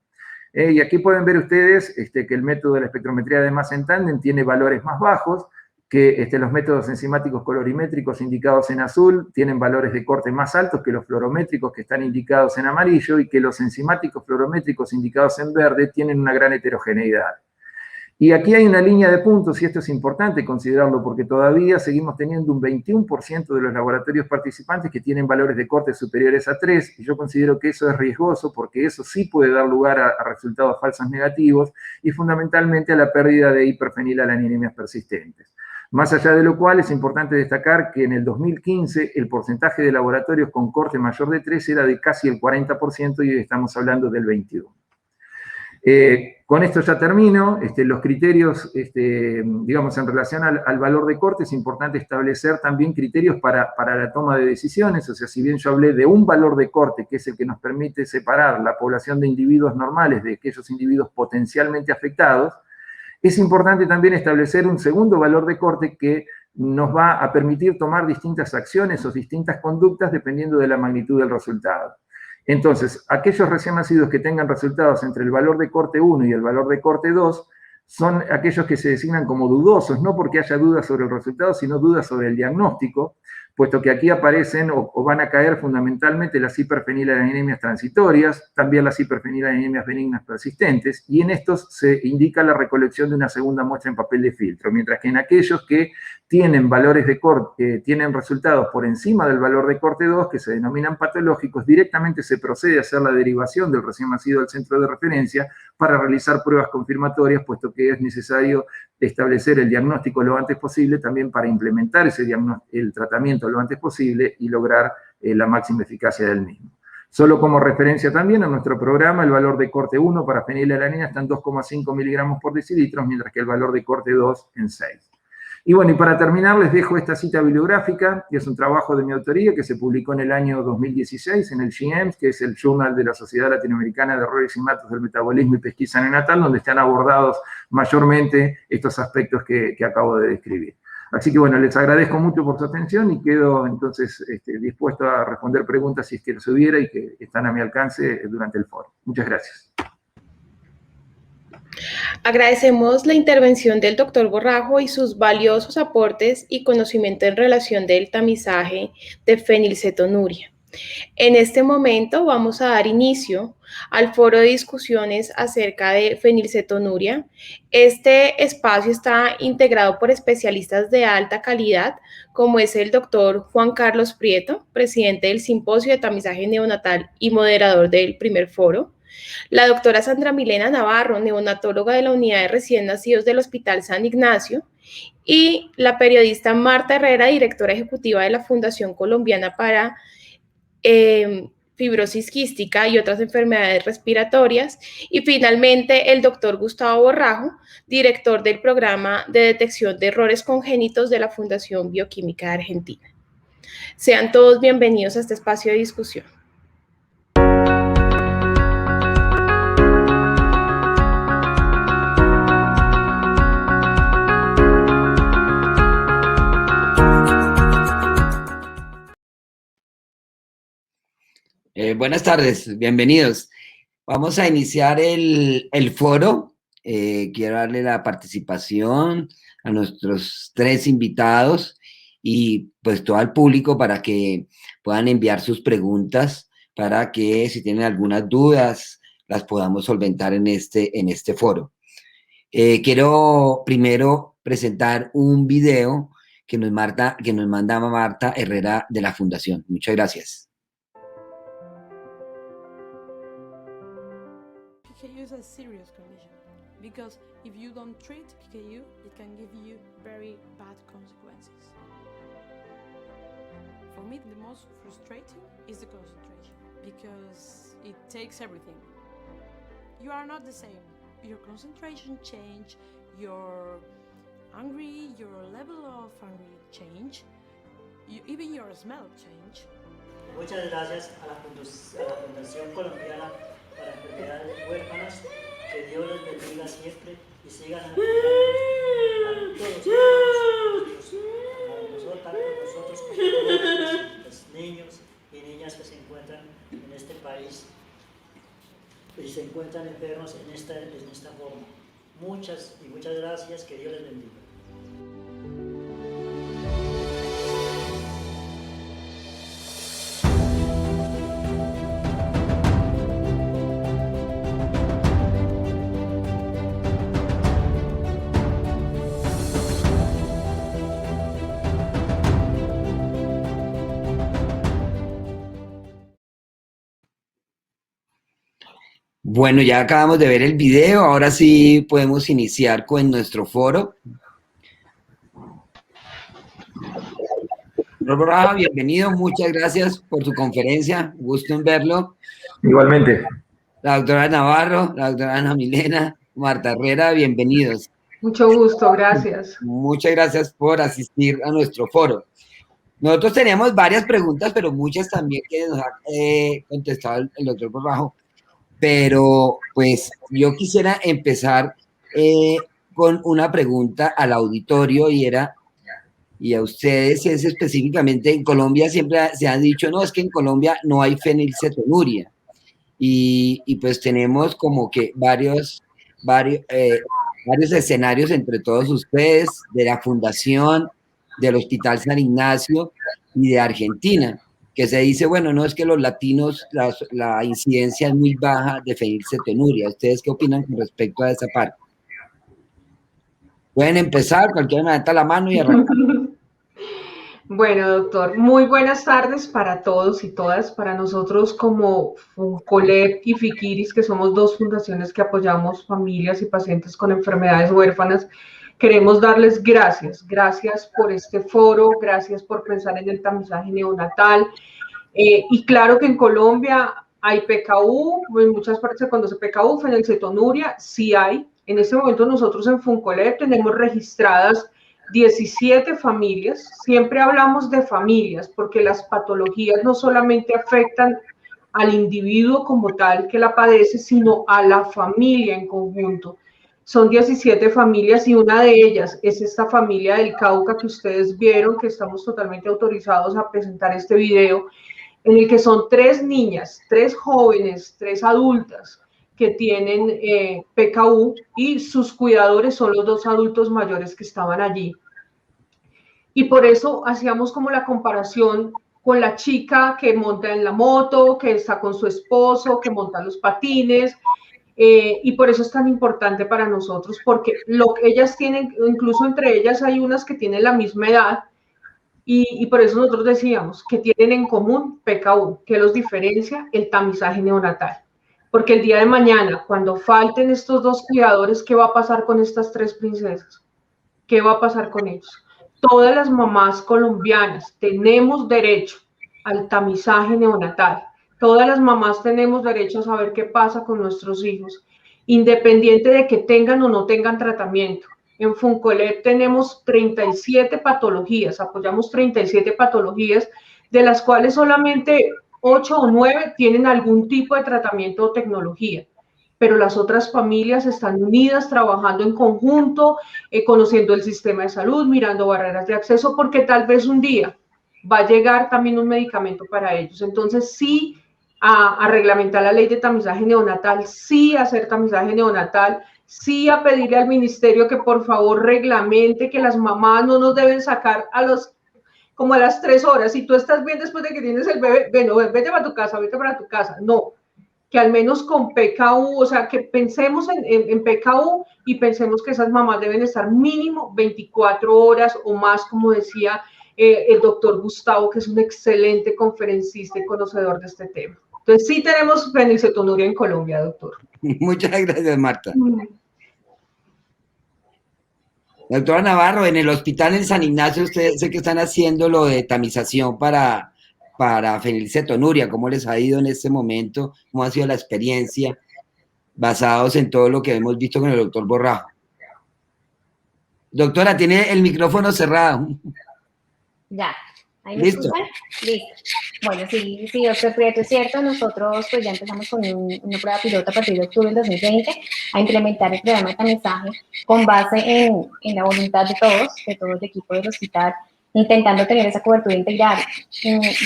Y aquí pueden ver ustedes que el método de la espectrometría de masa en tándem tiene valores más bajos, que los métodos enzimáticos colorimétricos indicados en azul tienen valores de corte más altos que los fluorométricos que están indicados en amarillo, y que los enzimáticos fluorométricos indicados en verde tienen una gran heterogeneidad. Y aquí hay una línea de puntos, y esto es importante considerarlo, porque todavía seguimos teniendo un 21% de los laboratorios participantes que tienen valores de corte superiores a 3, y yo considero que eso es riesgoso, porque eso sí puede dar lugar a resultados falsos negativos, y fundamentalmente a la pérdida de hiperfenilalaniniemias persistentes. Más allá de lo cual, es importante destacar que en el 2015 el porcentaje de laboratorios con corte mayor de 3 era de casi el 40%, y hoy estamos hablando del 21%. Con esto ya termino. Los criterios, digamos, en relación al valor de corte, es importante establecer también criterios para la toma de decisiones. O sea, si bien yo hablé de un valor de corte, que es el que nos permite separar la población de individuos normales de aquellos individuos potencialmente afectados, es importante también establecer un segundo valor de corte que nos va a permitir tomar distintas acciones o distintas conductas dependiendo de la magnitud del resultado. Entonces, aquellos recién nacidos que tengan resultados entre el valor de corte 1 y el valor de corte 2 son aquellos que se designan como dudosos, no porque haya dudas sobre el resultado, sino dudas sobre el diagnóstico, puesto que aquí aparecen o van a caer fundamentalmente las hiperfenilalaniniemias transitorias, también las hiperfenilalaniniemias benignas persistentes, y en estos se indica la recolección de una segunda muestra en papel de filtro, mientras que en aquellos que tienen valores de corte, tienen resultados por encima del valor de corte 2, que se denominan patológicos, directamente se procede a hacer la derivación del recién nacido al centro de referencia para realizar pruebas confirmatorias, puesto que es necesario establecer el diagnóstico lo antes posible, también para implementar el tratamiento lo antes posible y lograr la máxima eficacia del mismo. Solo como referencia también a nuestro programa, el valor de corte 1 para fenilalanina está en 2,5 miligramos por decilitro, mientras que el valor de corte 2 en 6. Y bueno, y para terminar les dejo esta cita bibliográfica, que es un trabajo de mi autoría que se publicó en el año 2016 en el JAMS, que es el Journal de la Sociedad Latinoamericana de Errores y Matos del Metabolismo y Pesquisa Neonatal, donde están abordados mayormente estos aspectos que acabo de describir. Así que bueno, les agradezco mucho por su atención y quedo entonces dispuesto a responder preguntas si es que las hubiera y que están a mi alcance durante el foro. Muchas gracias. Agradecemos la intervención del doctor Borrajo y sus valiosos aportes y conocimiento en relación del tamizaje de fenilcetonuria. En este momento vamos a dar inicio al foro de discusiones acerca de fenilcetonuria. Este espacio está integrado por especialistas de alta calidad, como es el doctor Juan Carlos Prieto, presidente del Simposio de Tamizaje Neonatal y moderador del primer foro; la doctora Sandra Milena Navarro, neonatóloga de la Unidad de Recién Nacidos del Hospital San Ignacio; y la periodista Marta Herrera, directora ejecutiva de la Fundación Colombiana para Fibrosis Quística y otras enfermedades respiratorias; y finalmente el doctor Gustavo Borrajo, director del programa de detección de errores congénitos de la Fundación Bioquímica de Argentina. Sean todos bienvenidos a este espacio de discusión. Buenas tardes, bienvenidos. Vamos a iniciar el foro. Quiero darle la participación a nuestros 3 invitados y pues todo al público para que puedan enviar sus preguntas, para que si tienen algunas dudas las podamos solventar en este foro. Quiero primero presentar un video que nos manda Marta Herrera de la Fundación. Muchas gracias. PKU is a serious condition because if you don't treat PKU, it can give you very bad consequences. For me, the most frustrating is the concentration because it takes everything. You are not the same. Your concentration change, your hungry, your level of hungry change, even your smell change. Muchas gracias a la Fundación Colombiana para Enfermedades Huérfanas. Que Dios les bendiga siempre y sigan apoyando a todos nosotros como todos los niños y niñas que se encuentran en este país y se encuentran enfermos en esta forma. Muchas gracias, que Dios les bendiga. Bueno, ya acabamos de ver el video, ahora sí podemos iniciar con nuestro foro. Roberto, bienvenido, muchas gracias por su conferencia, gusto en verlo. Igualmente. La doctora Navarro, la doctora Ana Milena, Marta Herrera, bienvenidos. Mucho gusto, gracias. Muchas gracias por asistir a nuestro foro. Nosotros teníamos varias preguntas, pero muchas también que nos ha contestado el doctor por abajo. Pero pues yo quisiera empezar con una pregunta al auditorio y a ustedes, es específicamente en Colombia siempre se ha dicho, no, es que en Colombia no hay fenilcetonuria y pues tenemos como que varios escenarios entre todos ustedes, de la Fundación, del Hospital San Ignacio y de Argentina, que se dice, bueno, no, es que los latinos, la incidencia es muy baja de fenilcetonuria. ¿Ustedes qué opinan con respecto a esa parte? Pueden empezar, cualquiera me levanta la mano y arrancar. Bueno, doctor, muy buenas tardes para todos y todas. Para nosotros como FUNCOLEP y FICIRIS, que somos 2 fundaciones que apoyamos familias y pacientes con enfermedades huérfanas, queremos darles gracias. Gracias por este foro, gracias por pensar en el tamizaje neonatal. Y claro que en Colombia hay PKU, en muchas partes se conoce PKU, fenilcetonuria, sí hay. En este momento nosotros en FUNCOLEP tenemos registradas 17 familias. Siempre hablamos de familias porque las patologías no solamente afectan al individuo como tal que la padece, sino a la familia en conjunto. Son 17 familias y una de ellas es esta familia del Cauca que ustedes vieron, que estamos totalmente autorizados a presentar este video, en el que son 3 niñas, 3 jóvenes, 3 adultas que tienen PKU y sus cuidadores son los 2 adultos mayores que estaban allí. Y por eso hacíamos como la comparación con la chica que monta en la moto, que está con su esposo, que monta los patines, y por eso es tan importante para nosotros, porque lo que ellas tienen, incluso entre ellas hay unas que tienen la misma edad, y por eso nosotros decíamos que tienen en común PKU, que los diferencia el tamizaje neonatal. Porque el día de mañana, cuando falten estos 2 cuidadores, ¿qué va a pasar con estas 3 princesas? ¿Qué va a pasar con ellos? Todas las mamás colombianas tenemos derecho al tamizaje neonatal. Todas las mamás tenemos derecho a saber qué pasa con nuestros hijos, independiente de que tengan o no tengan tratamiento. En FUNCOLEP tenemos 37 patologías, apoyamos 37 patologías, de las cuales solamente 8 o 9 tienen algún tipo de tratamiento o tecnología, pero las otras familias están unidas, trabajando en conjunto, conociendo el sistema de salud, mirando barreras de acceso, porque tal vez un día va a llegar también un medicamento para ellos. Entonces sí a reglamentar la ley de tamizaje neonatal, sí a hacer tamizaje neonatal, sí a pedirle al ministerio que por favor reglamente que las mamás no nos deben sacar como a las 3 horas. Si tú estás bien después de que tienes el bebé, bueno, vete para tu casa, vete para tu casa. No, que al menos con PKU, o sea, que pensemos en PKU y pensemos que esas mamás deben estar mínimo 24 horas o más, como decía el doctor Gustavo, que es un excelente conferencista y conocedor de este tema. Entonces, sí tenemos fenilcetonuria en Colombia, doctor. Muchas gracias, Marta. Doctora Navarro, en el hospital en San Ignacio, ustedes sé que están haciendo lo de tamización para fenilcetonuria. ¿Cómo les ha ido en este momento? ¿Cómo ha sido la experiencia basados en todo lo que hemos visto con el doctor Borrajo? Doctora, tiene el micrófono cerrado. Ya, ¿ahí me ¿Listo? escuchan? Listo. Bueno, sí, doctor Prieto, es cierto, nosotros pues ya empezamos con una prueba piloto a partir de octubre del 2020 a implementar el programa de tamizaje con base en la voluntad de todo el equipo del hospital, intentando tener esa cobertura integral.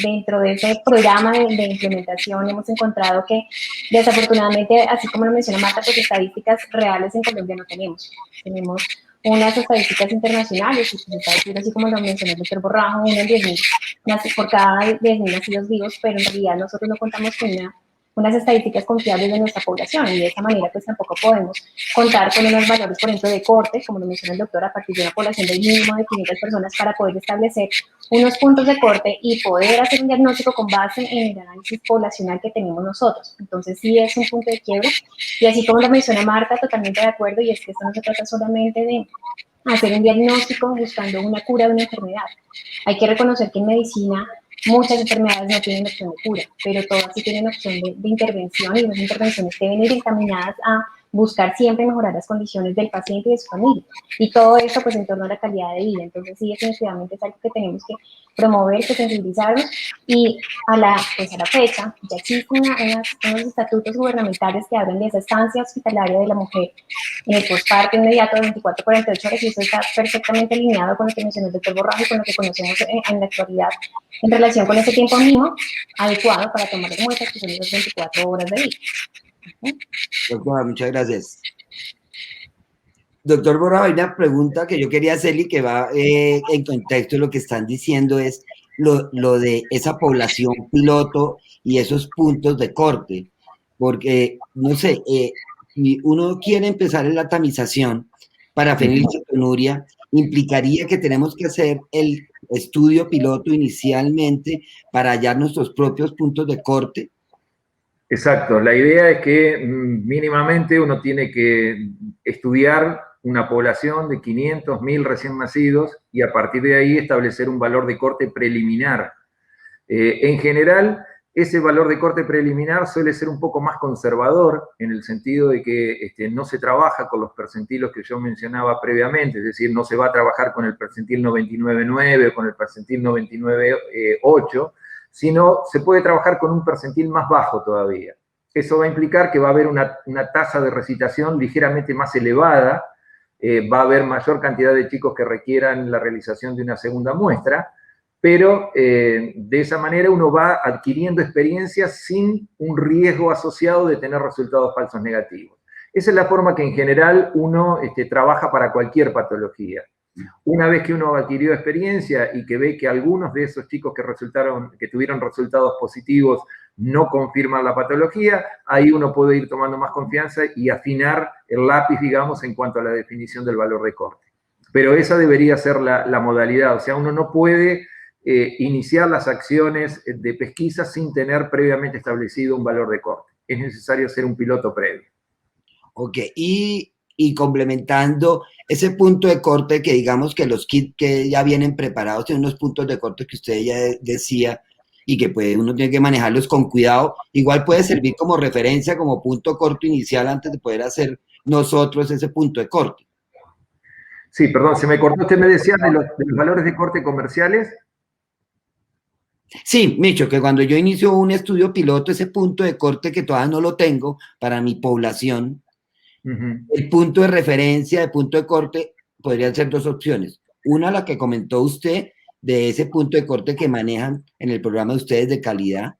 Dentro de ese programa de implementación hemos encontrado que desafortunadamente, así como lo menciona Marta, pues estadísticas reales en Colombia no tenemos. Tenemos unas estadísticas internacionales, y se está diciendo, así como lo mencionó el doctor Borrajo, una en 10.000 por cada 10.000 nacidos vivos, pero en realidad nosotros no contamos con unas estadísticas confiables de nuestra población y de esa manera pues tampoco podemos contar con unos valores, por ejemplo, de corte, como lo menciona el doctor, a partir de una población del mínimo de 500 personas para poder establecer unos puntos de corte y poder hacer un diagnóstico con base en el análisis poblacional que tenemos nosotros. Entonces sí es un punto de quiebre y así como lo menciona Marta, totalmente de acuerdo, y es que esto no se trata solamente de hacer un diagnóstico buscando una cura de una enfermedad. Hay que reconocer que en medicina muchas enfermedades no tienen opción de cura, pero todas sí tienen opción de intervención, y las intervenciones deben ir encaminadas a buscar siempre mejorar las condiciones del paciente y de su familia. Y todo esto pues en torno a la calidad de vida. Entonces sí, definitivamente es algo que tenemos que promover, que sensibilizarnos, y a la fecha ya existen unos estatutos gubernamentales que hablan de esa estancia hospitalaria de la mujer en el posparto inmediato de 24 a 48 horas, y eso está perfectamente alineado con lo que mencionó el doctor Borrajo y con lo que conocemos en la actualidad en relación con ese tiempo mínimo adecuado para tomar las muestras, que son esas 24 horas de vida. Doctora, muchas gracias. Doctor Borrajo, hay una pregunta que yo quería hacerle y que va en contexto de lo que están diciendo, es lo de esa población piloto y esos puntos de corte, porque, no sé, si uno quiere empezar en la tamización para fenilcetonuria, implicaría que tenemos que hacer el estudio piloto inicialmente para hallar nuestros propios puntos de corte. Exacto, la idea es que mínimamente uno tiene que estudiar una población de 500, 1000 recién nacidos y a partir de ahí establecer un valor de corte preliminar. En general, ese valor de corte preliminar suele ser un poco más conservador en el sentido de que no se trabaja con los percentilos que yo mencionaba previamente, es decir, no se va a trabajar con el percentil 99.9 o con el percentil 99.8, sino se puede trabajar con un percentil más bajo todavía. Eso va a implicar que va a haber una tasa de recitación ligeramente más elevada, va a haber mayor cantidad de chicos que requieran la realización de una segunda muestra, pero de esa manera uno va adquiriendo experiencia sin un riesgo asociado de tener resultados falsos negativos. Esa es la forma que en general uno trabaja para cualquier patología. Una vez que uno adquirió experiencia y que ve que algunos de esos chicos que tuvieron resultados positivos no confirman la patología, ahí uno puede ir tomando más confianza y afinar el lápiz, digamos, en cuanto a la definición del valor de corte. Pero esa debería ser la modalidad, o sea, uno no puede iniciar las acciones de pesquisa sin tener previamente establecido un valor de corte. Es necesario hacer un piloto previo. Ok, y complementando ese punto de corte, que digamos que los kits que ya vienen preparados tienen unos puntos de corte que usted ya decía y que pues uno tiene que manejarlos con cuidado, igual puede servir como referencia, como punto corto inicial antes de poder hacer nosotros ese punto de corte. Sí, perdón, se me cortó. Usted me decía de los valores de corte comerciales. Sí, Micho, que cuando yo inicio un estudio piloto, ese punto de corte que todavía no lo tengo para mi población, el punto de referencia, de punto de corte, podrían ser dos opciones. Una, la que comentó usted, de ese punto de corte que manejan en el programa de ustedes de calidad,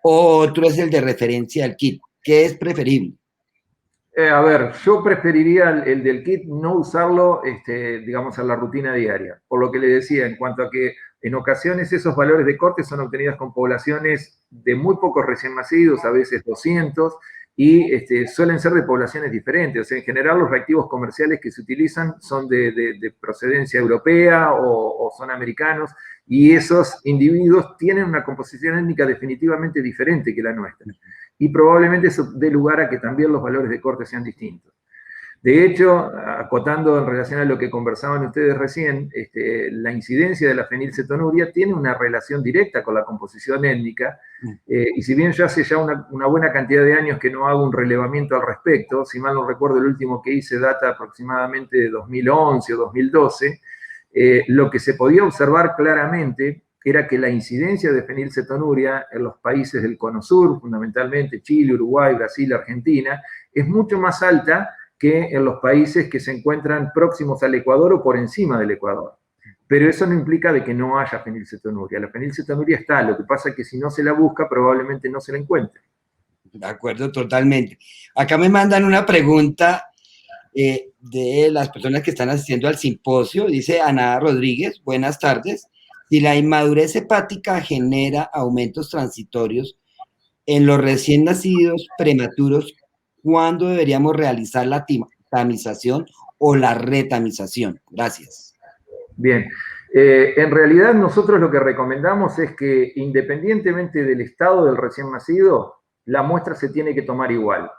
o otro es el de referencia al kit? ¿Qué es preferible? A ver, yo preferiría el del kit no usarlo, digamos, en la rutina diaria. Por lo que le decía, en cuanto a que en ocasiones esos valores de corte son obtenidos con poblaciones de muy pocos recién nacidos, a veces 200, y suelen ser de poblaciones diferentes. O sea, en general los reactivos comerciales que se utilizan son de procedencia europea o son americanos, y esos individuos tienen una composición étnica definitivamente diferente que la nuestra. Y probablemente eso dé lugar a que también los valores de corte sean distintos. De hecho, acotando en relación a lo que conversaban ustedes recién, la incidencia de la fenilcetonuria tiene una relación directa con la composición étnica, y si bien yo hace ya una buena cantidad de años que no hago un relevamiento al respecto, si mal no recuerdo el último que hice data aproximadamente de 2011 o 2012, lo que se podía observar claramente era que la incidencia de fenilcetonuria en los países del Cono Sur, fundamentalmente Chile, Uruguay, Brasil, Argentina, es mucho más alta que en los países que se encuentran próximos al Ecuador o por encima del Ecuador. Pero eso no implica de que no haya fenilcetonuria. La fenilcetonuria está, lo que pasa es que si no se la busca, probablemente no se la encuentre. De acuerdo, totalmente. Acá me mandan una pregunta de las personas que están asistiendo al simposio. Dice Ana Rodríguez, buenas tardes. Si la inmadurez hepática genera aumentos transitorios en los recién nacidos prematuros, ¿cuándo deberíamos realizar la tamización o la retamización? Gracias. Bien. En realidad nosotros lo que recomendamos es que independientemente del estado del recién nacido, la muestra se tiene que tomar igual.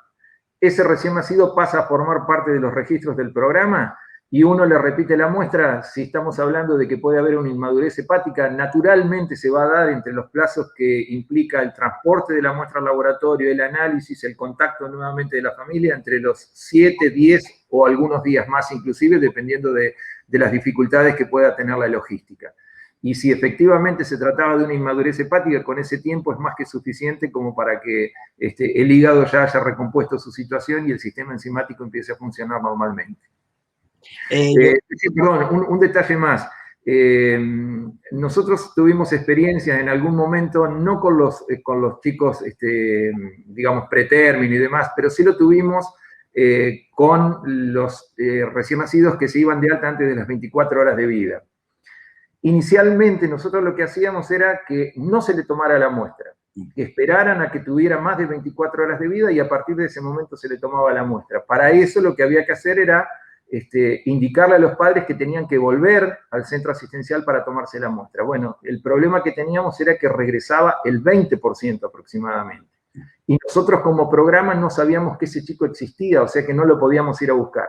Ese recién nacido pasa a formar parte de los registros del programa y uno le repite la muestra. Si estamos hablando de que puede haber una inmadurez hepática, naturalmente se va a dar entre los plazos que implica el transporte de la muestra al laboratorio, el análisis, el contacto nuevamente de la familia, entre los 7, 10 o algunos días más inclusive, dependiendo de las dificultades que pueda tener la logística. Y si efectivamente se trataba de una inmadurez hepática, con ese tiempo es más que suficiente como para que el hígado ya haya recompuesto su situación y el sistema enzimático empiece a funcionar normalmente. Perdón, un detalle más. Nosotros tuvimos experiencias en algún momento, no con los chicos, digamos, pretérmino y demás, pero sí lo tuvimos con los recién nacidos que se iban de alta antes de las 24 horas de vida. Inicialmente nosotros lo que hacíamos era que no se le tomara la muestra, que esperaran a que tuviera más de 24 horas de vida y a partir de ese momento se le tomaba la muestra. Para eso lo que había que hacer era indicarle a los padres que tenían que volver al centro asistencial para tomarse la muestra. Bueno, el problema que teníamos era que regresaba el 20% aproximadamente. Y nosotros como programa no sabíamos que ese chico existía, o sea que no lo podíamos ir a buscar.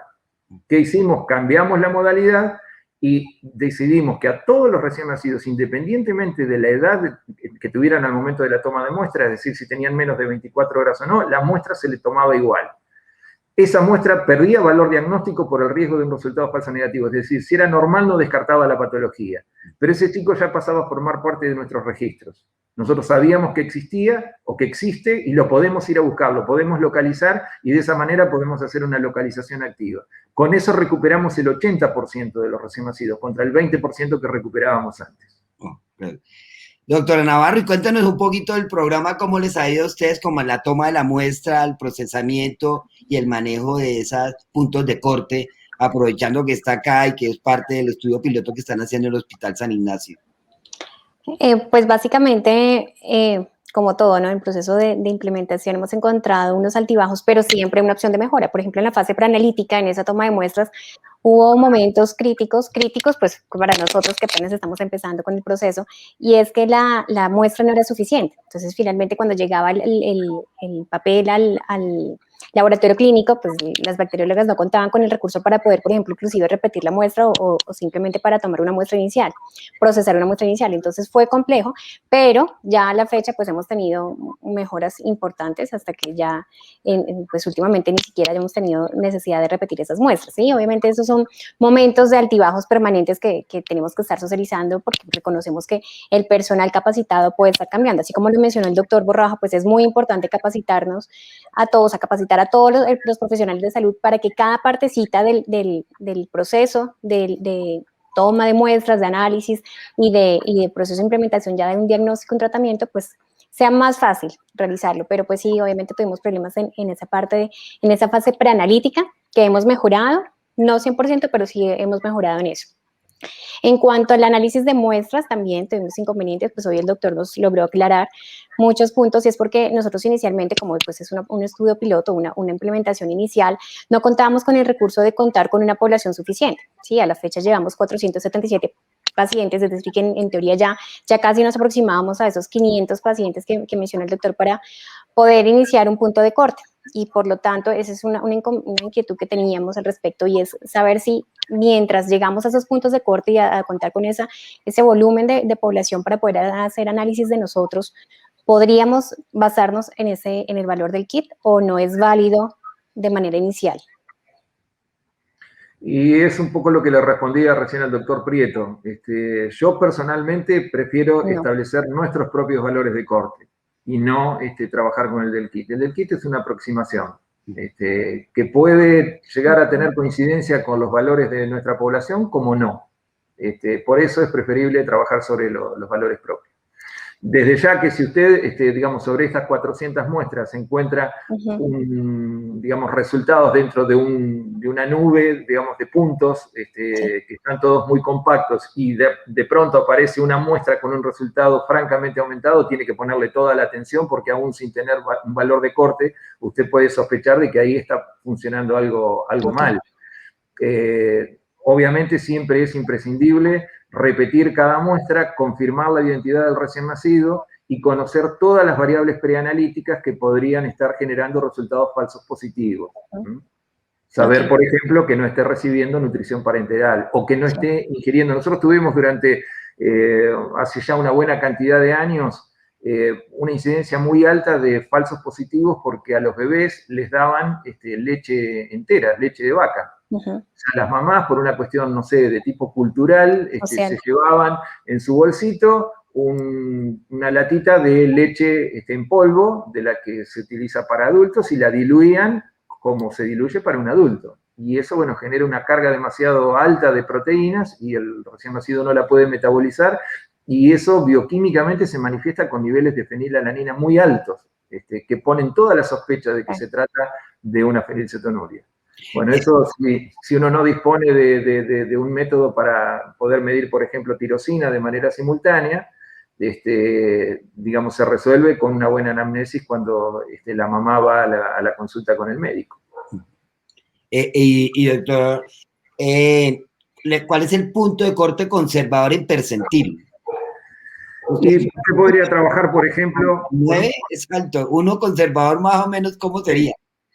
¿Qué hicimos? Cambiamos la modalidad y decidimos que a todos los recién nacidos, independientemente de la edad que tuvieran al momento de la toma de muestra, es decir, si tenían menos de 24 horas o no, la muestra se le tomaba igual. Esa muestra perdía valor diagnóstico por el riesgo de un resultado falso negativo, es decir, si era normal no descartaba la patología, pero ese chico ya pasaba a formar parte de nuestros registros. Nosotros sabíamos que existía o que existe y lo podemos ir a buscar, lo podemos localizar y de esa manera podemos hacer una localización activa. Con eso recuperamos el 80% de los recién nacidos contra el 20% que recuperábamos antes. Doctora Navarro, y cuéntanos un poquito del programa, cómo les ha ido a ustedes, como en la toma de la muestra, el procesamiento y el manejo de esos puntos de corte, aprovechando que está acá y que es parte del estudio piloto que están haciendo en el Hospital San Ignacio. Pues básicamente, como todo, ¿no? En el proceso de implementación hemos encontrado unos altibajos, pero siempre una opción de mejora. Por ejemplo, en la fase preanalítica, en esa toma de muestras, hubo momentos críticos, pues para nosotros que apenas estamos empezando con el proceso, y es que la muestra no era suficiente. Entonces, finalmente, cuando llegaba el papel al laboratorio clínico, pues las bacteriólogas no contaban con el recurso para poder, por ejemplo, inclusive repetir la muestra o simplemente para tomar una muestra inicial, procesar una muestra inicial. Entonces fue complejo, pero ya a la fecha pues hemos tenido mejoras importantes hasta que ya pues últimamente ni siquiera hemos tenido necesidad de repetir esas muestras, ¿sí? Obviamente esos son momentos de altibajos permanentes que tenemos que estar socializando porque reconocemos que el personal capacitado puede estar cambiando. Así como lo mencionó el doctor Borrajo, pues es muy importante capacitarnos a todos, a capacitar a todos los profesionales de salud para que cada partecita del proceso de toma de muestras, de análisis y de proceso de implementación ya de un diagnóstico, un tratamiento, pues sea más fácil realizarlo, pero pues sí, obviamente tuvimos problemas en esa parte, en esa fase preanalítica, que hemos mejorado, no 100%, pero sí hemos mejorado en eso. En cuanto al análisis de muestras, también tuvimos inconvenientes, pues hoy el doctor nos logró aclarar muchos puntos, y es porque nosotros inicialmente, como pues es un estudio piloto, una implementación inicial, no contábamos con el recurso de contar con una población suficiente, ¿sí? A la fecha llevamos 477 pacientes, es decir, que en teoría ya casi nos aproximábamos a esos 500 pacientes que menciona el doctor para poder iniciar un punto de corte. Y por lo tanto, esa es una inquietud que teníamos al respecto, y es saber si mientras llegamos a esos puntos de corte y a contar con ese volumen de población para poder hacer análisis de nosotros, ¿podríamos basarnos en el valor del kit o no es válido de manera inicial? Y es un poco lo que le respondía recién al doctor Prieto. Yo personalmente prefiero establecer nuestros propios valores de corte y no trabajar con el del kit. El del kit es una aproximación que puede llegar a tener coincidencia con los valores de nuestra población, como no. Por eso es preferible trabajar sobre los valores propios. Desde ya que si usted, digamos, sobre estas 400 muestras encuentra, digamos, resultados dentro de una nube, digamos, de puntos que están todos muy compactos, y de pronto aparece una muestra con un resultado francamente aumentado, tiene que ponerle toda la atención, porque aún sin tener un valor de corte, usted puede sospechar de que ahí está funcionando algo mal. Obviamente siempre es imprescindible repetir cada muestra, confirmar la identidad del recién nacido y conocer todas las variables preanalíticas que podrían estar generando resultados falsos positivos. Saber, por ejemplo, que no esté recibiendo nutrición parenteral o que no esté ingiriendo. Nosotros tuvimos durante, hace ya una buena cantidad de años, una incidencia muy alta de falsos positivos porque a los bebés les daban leche entera, leche de vaca. O sea, las mamás, por una cuestión, no sé, de tipo cultural, se llevaban en su bolsito una latita de leche en polvo, de la que se utiliza para adultos, y la diluían como se diluye para un adulto. Y eso, bueno, genera una carga demasiado alta de proteínas y el recién nacido no la puede metabolizar, y eso bioquímicamente se manifiesta con niveles de fenilalanina muy altos, que ponen toda la sospecha de que se trata de una fenilcetonuria. Bueno, eso si uno no dispone de un método para poder medir, por ejemplo, tirosina de manera simultánea, digamos, se resuelve con una buena anamnesis cuando la mamá va a la consulta con el médico. Y doctor, ¿cuál es el punto de corte conservador en percentil? Usted podría trabajar, por ejemplo... 9 es alto. Uno conservador más o menos, ¿cómo sería?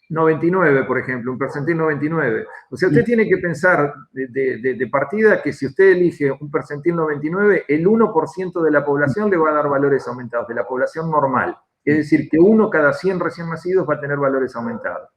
99, por ejemplo, un percentil 99. O sea, usted tiene que pensar de partida que si usted elige un percentil 99, el 1% de la población le va a dar valores aumentados, de la población normal. Es decir, que 1 cada 100 recién nacidos va a tener valores aumentados.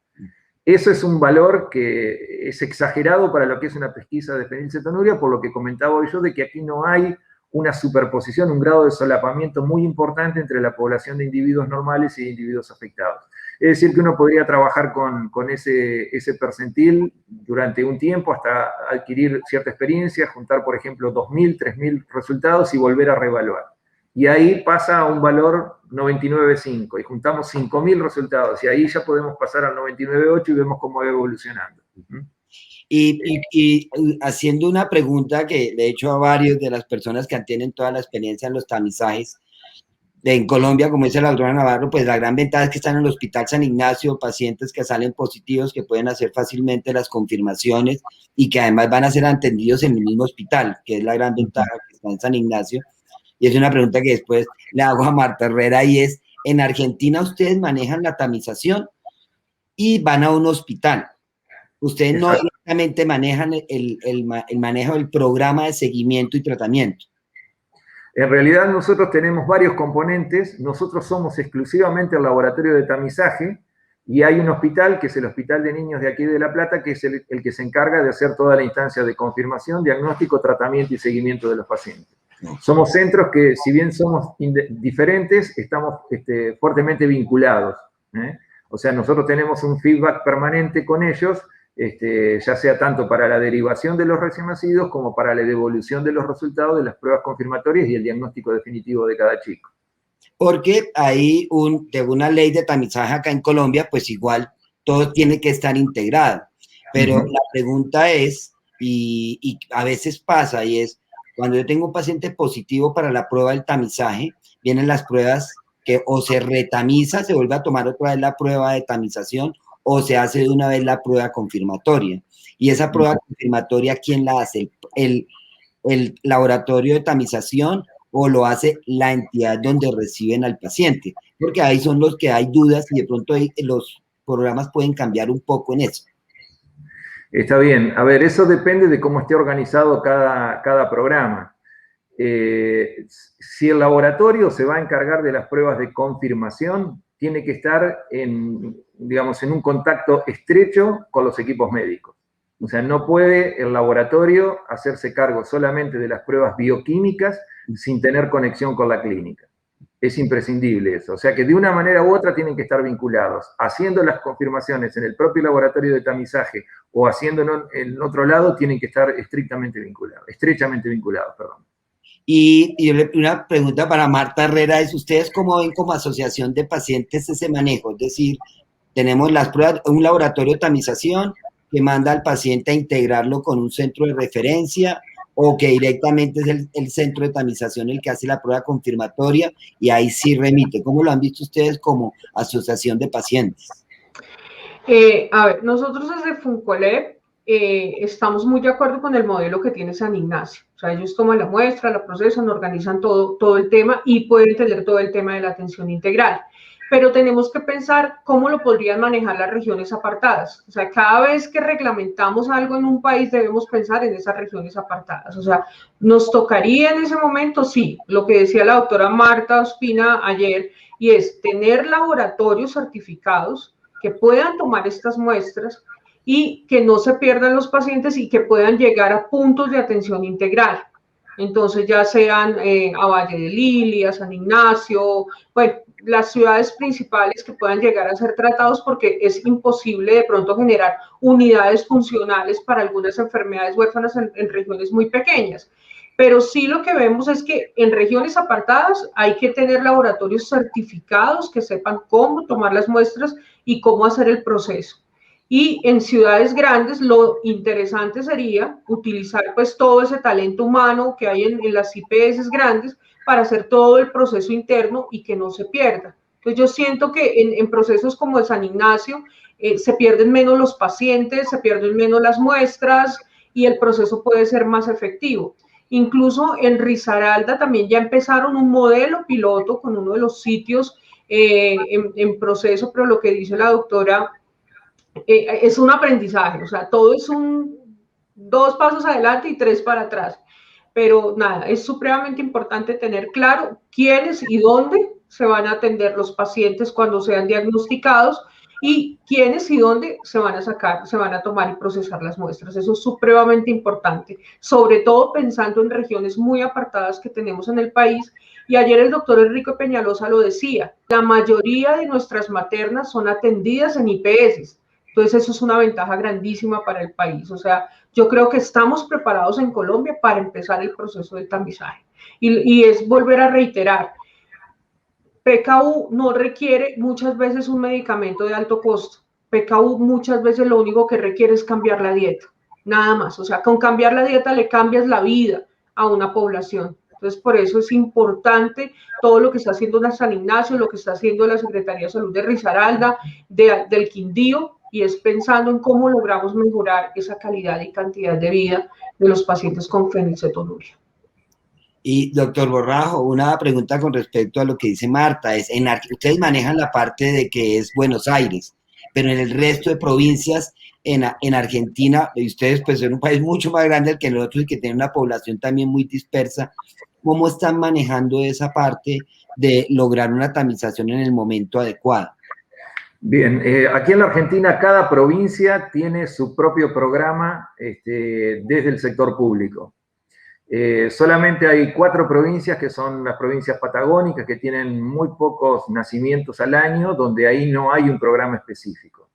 Eso es un valor que es exagerado para lo que es una pesquisa de fenilcetonuria, por lo que comentaba hoy yo de que aquí no hay una superposición, un grado de solapamiento muy importante entre la población de individuos normales y de individuos afectados. Es decir, que uno podría trabajar con ese percentil durante un tiempo hasta adquirir cierta experiencia, juntar, por ejemplo, 2.000, 3.000 resultados y volver a reevaluar. Y ahí pasa a un valor 99.5 y juntamos 5.000 resultados y ahí ya podemos pasar al 99.8 y vemos cómo va evolucionando. Y haciendo una pregunta que de hecho a varios de las personas que tienen toda la experiencia en los tamizajes, en Colombia, como dice la doctora Navarro, pues la gran ventaja es que están en el Hospital San Ignacio, pacientes que salen positivos, que pueden hacer fácilmente las confirmaciones y que además van a ser atendidos en el mismo hospital, que es la gran ventaja que está en San Ignacio. Y es una pregunta que después le hago a Marta Herrera, y es, en Argentina ustedes manejan la tamización y van a un hospital. Ustedes no directamente manejan el manejo del programa de seguimiento y tratamiento. En realidad nosotros tenemos varios componentes. Nosotros somos exclusivamente el laboratorio de tamizaje y hay un hospital, que es el Hospital de Niños de aquí de La Plata, que es el que se encarga de hacer toda la instancia de confirmación, diagnóstico, tratamiento y seguimiento de los pacientes. Somos centros que, si bien somos diferentes, estamos fuertemente vinculados. O sea, nosotros tenemos un feedback permanente con ellos, ya sea tanto para la derivación de los recién nacidos como para la devolución de los resultados de las pruebas confirmatorias y el diagnóstico definitivo de cada chico. porque hay de una ley de tamizaje acá en Colombia, pues igual todo tiene que estar integrado. Pero la pregunta es, y a veces pasa, y es, cuando yo tengo un paciente positivo para la prueba del tamizaje, vienen las pruebas que o se retamiza, se vuelve a tomar otra vez la prueba de tamización, o se hace de una vez la prueba confirmatoria. Y esa prueba confirmatoria, ¿quién la hace? ¿El laboratorio de tamización o lo hace la entidad donde reciben al paciente? Porque ahí son los que hay dudas y de pronto los programas pueden cambiar un poco en eso. Está bien. A ver, eso depende de cómo esté organizado cada programa. Si el laboratorio se va a encargar de las pruebas de confirmación, tiene que estar digamos, en un contacto estrecho con los equipos médicos. O sea, no puede el laboratorio hacerse cargo solamente de las pruebas bioquímicas sin tener conexión con la clínica. Es imprescindible eso. O sea que de una manera u otra tienen que estar vinculados. Haciendo las confirmaciones en el propio laboratorio de tamizaje o haciéndolo en otro lado, tienen que estar estrechamente vinculados. Y una pregunta para Marta Herrera es, ¿ustedes cómo ven como asociación de pacientes ese manejo? Es decir, tenemos las pruebas, un laboratorio de tamización que manda al paciente a integrarlo con un centro de referencia, o que directamente es el centro de tamización el que hace la prueba confirmatoria y ahí sí remite. ¿Cómo lo han visto ustedes como asociación de pacientes? A ver, nosotros desde Funcolep estamos muy de acuerdo con el modelo que tiene San Ignacio. O sea, ellos toman la muestra, la procesan, organizan todo el tema y pueden tener todo el tema de la atención integral. Pero tenemos que pensar cómo lo podrían manejar las regiones apartadas. O sea, cada vez que reglamentamos algo en un país debemos pensar en esas regiones apartadas. O sea, nos tocaría en ese momento, sí, lo que decía la doctora Marta Ospina ayer, y es tener laboratorios certificados que puedan tomar estas muestras y que no se pierdan los pacientes y que puedan llegar a puntos de atención integral. Entonces, ya sean a Valle de Lilia, San Ignacio, bueno, las ciudades principales que puedan llegar a ser tratados, porque es imposible de pronto generar unidades funcionales para algunas enfermedades huérfanas en regiones muy pequeñas. Pero sí lo que vemos es que en regiones apartadas hay que tener laboratorios certificados que sepan cómo tomar las muestras y cómo hacer el proceso. Y en ciudades grandes lo interesante sería utilizar pues todo ese talento humano que hay en las IPS grandes para hacer todo el proceso interno y que no se pierda. Entonces yo siento que en procesos como el San Ignacio se pierden menos los pacientes, se pierden menos las muestras y el proceso puede ser más efectivo. Incluso en Risaralda también ya empezaron un modelo piloto con uno de los sitios en proceso, pero lo que dice la doctora es un aprendizaje, o sea, todo es 2 pasos adelante y 3 para atrás. Pero nada, es supremamente importante tener claro quiénes y dónde se van a atender los pacientes cuando sean diagnosticados y quiénes y dónde se van a tomar y procesar las muestras. Eso es supremamente importante, sobre todo pensando en regiones muy apartadas que tenemos en el país. Y ayer el doctor Enrique Peñalosa lo decía, la mayoría de nuestras maternas son atendidas en IPS. Entonces eso es una ventaja grandísima para el país. O sea, yo creo que estamos preparados en Colombia para empezar el proceso de tamizaje. Y es volver a reiterar, PKU no requiere muchas veces un medicamento de alto costo. PKU muchas veces lo único que requiere es cambiar la dieta, nada más. O sea, con cambiar la dieta le cambias la vida a una población. Entonces, por eso es importante todo lo que está haciendo la San Ignacio, lo que está haciendo la Secretaría de Salud de Risaralda, del Quindío, y es pensando en cómo logramos mejorar esa calidad y cantidad de vida de los pacientes con fenilcetonuria. Y doctor Borrajo, una pregunta con respecto a lo que dice Marta, ustedes manejan la parte de que es Buenos Aires, pero en el resto de provincias en Argentina, y ustedes pues son un país mucho más grande que nosotros y que tiene una población también muy dispersa, ¿cómo están manejando esa parte de lograr una tamización en el momento adecuado? Bien, aquí en la Argentina cada provincia tiene su propio programa desde el sector público. Solamente hay 4 provincias que son las provincias patagónicas que tienen muy pocos nacimientos al año, donde ahí no hay un programa específico.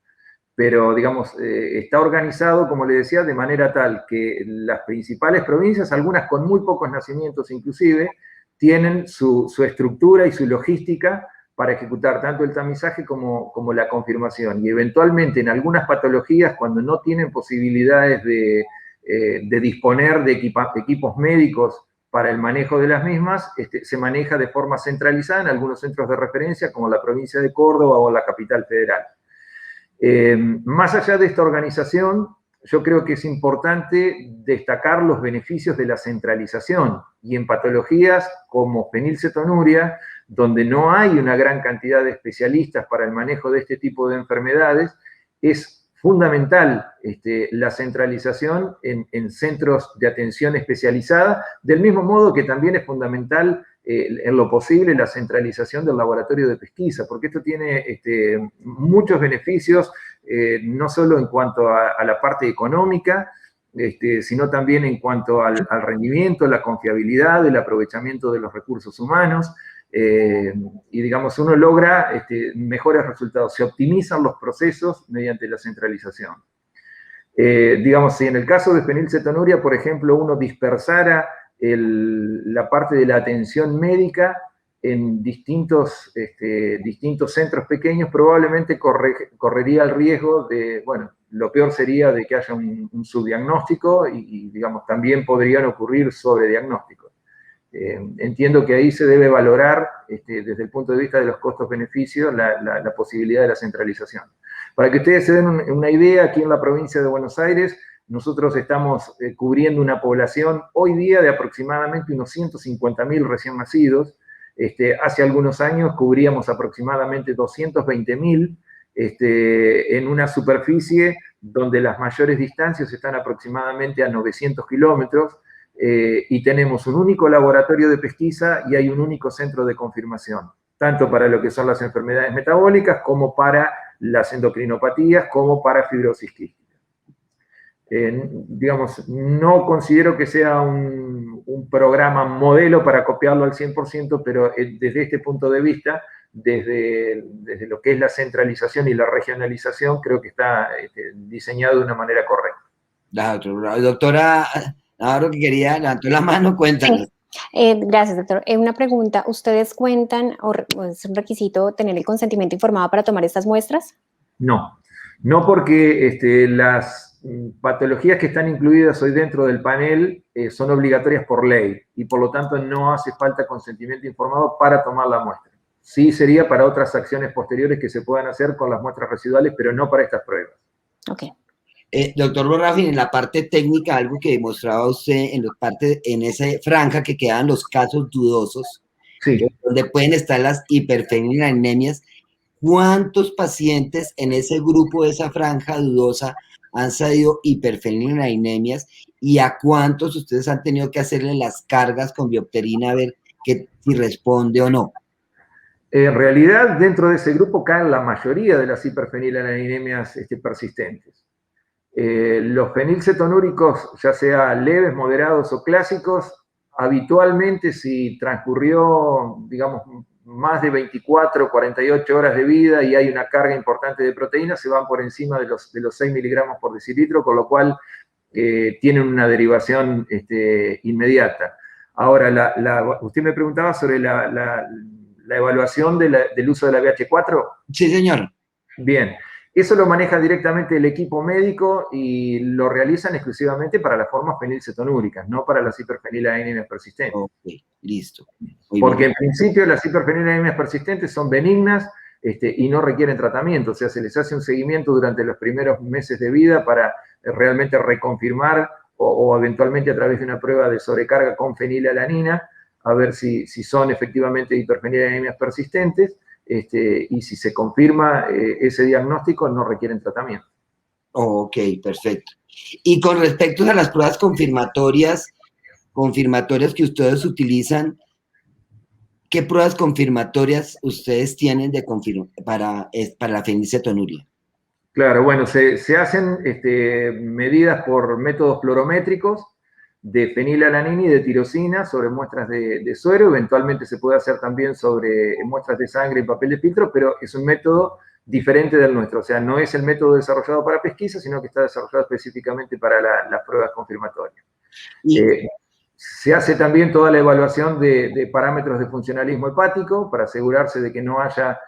Pero, digamos, está organizado, como le decía, de manera tal que las principales provincias, algunas con muy pocos nacimientos inclusive, tienen su estructura y su logística para ejecutar tanto el tamizaje como la confirmación. Y eventualmente en algunas patologías, cuando no tienen posibilidades de disponer de equipos médicos para el manejo de las mismas, se maneja de forma centralizada en algunos centros de referencia, como la provincia de Córdoba o la capital federal. Más allá de esta organización, yo creo que es importante destacar los beneficios de la centralización, y en patologías como fenilcetonuria, donde no hay una gran cantidad de especialistas para el manejo de este tipo de enfermedades, es fundamental la centralización en centros de atención especializada, del mismo modo que también es fundamental en lo posible la centralización del laboratorio de pesquisa, porque esto tiene muchos beneficios, no solo en cuanto a la parte económica, sino también en cuanto al rendimiento, la confiabilidad, el aprovechamiento de los recursos humanos, y digamos, uno logra mejores resultados, se optimizan los procesos mediante la centralización. Digamos, si en el caso de fenilcetonuria, por ejemplo, uno dispersara la parte de la atención médica en distintos centros pequeños, probablemente correría el riesgo de, bueno, lo peor sería de que haya un subdiagnóstico y, digamos, también podrían ocurrir sobrediagnósticos. Entiendo que ahí se debe valorar, desde el punto de vista de los costos-beneficios, la posibilidad de la centralización. Para que ustedes se den una idea, aquí en la provincia de Buenos Aires, nosotros estamos cubriendo una población hoy día de aproximadamente unos 150.000 recién nacidos. Hace algunos años cubríamos aproximadamente 220.000 en una superficie donde las mayores distancias están aproximadamente a 900 kilómetros, y tenemos un único laboratorio de pesquisa y hay un único centro de confirmación, tanto para lo que son las enfermedades metabólicas, como para las endocrinopatías, como para fibrosis quística. Digamos, no considero que sea un programa modelo para copiarlo al 100%, pero desde este punto de vista, desde lo que es la centralización y la regionalización, creo que está diseñado de una manera correcta. La doctora Navarro, que quería, levantó la mano, cuéntanos. Sí. Gracias, doctor. Una pregunta, ¿ustedes cuentan o es un requisito tener el consentimiento informado para tomar estas muestras? No, no, porque las patologías que están incluidas hoy dentro del panel son obligatorias por ley y por lo tanto no hace falta consentimiento informado para tomar la muestra. Sí sería para otras acciones posteriores que se puedan hacer con las muestras residuales, pero no para estas pruebas. Ok. Doctor Borrafin, en la parte técnica, algo que demostraba usted en esa franja que quedan los casos dudosos, sí, donde pueden estar las hiperfenilanemias, ¿cuántos pacientes en ese grupo de esa franja dudosa han salido hiperfenilanemias y a cuántos ustedes han tenido que hacerle las cargas con biopterina a ver si responde o no? En realidad, dentro de ese grupo caen la mayoría de las hiperfenilanemias persistentes. Los fenilcetonúricos, ya sea leves, moderados o clásicos, habitualmente si transcurrió, digamos, más de 24 o 48 horas de vida y hay una carga importante de proteínas, se van por encima de los 6 miligramos por decilitro, con lo cual tienen una derivación inmediata. Ahora, usted me preguntaba sobre la evaluación del uso de la BH4. Sí, señor. Bien. Eso lo maneja directamente el equipo médico y lo realizan exclusivamente para las formas fenilcetonúricas, no para las hiperfenilanemias persistentes. Ok, listo. Porque en principio las hiperfenilanemias persistentes son benignas y no requieren tratamiento, o sea, se les hace un seguimiento durante los primeros meses de vida para realmente reconfirmar o eventualmente a través de una prueba de sobrecarga con fenilalanina, a ver si son efectivamente hiperfenilanemias persistentes. Y si se confirma ese diagnóstico, no requieren tratamiento. Ok, perfecto. Y con respecto a las pruebas confirmatorias que ustedes utilizan, ¿qué pruebas confirmatorias ustedes tienen para la fenilcetonuria? Claro, bueno, se hacen medidas por métodos fluorométricos de fenilalanina y de tirosina sobre muestras de suero, eventualmente se puede hacer también sobre muestras de sangre y papel de filtro, pero es un método diferente del nuestro, o sea, no es el método desarrollado para pesquisa, sino que está desarrollado específicamente para las pruebas confirmatorias. Se hace también toda la evaluación de parámetros de funcionalismo hepático para asegurarse de que no haya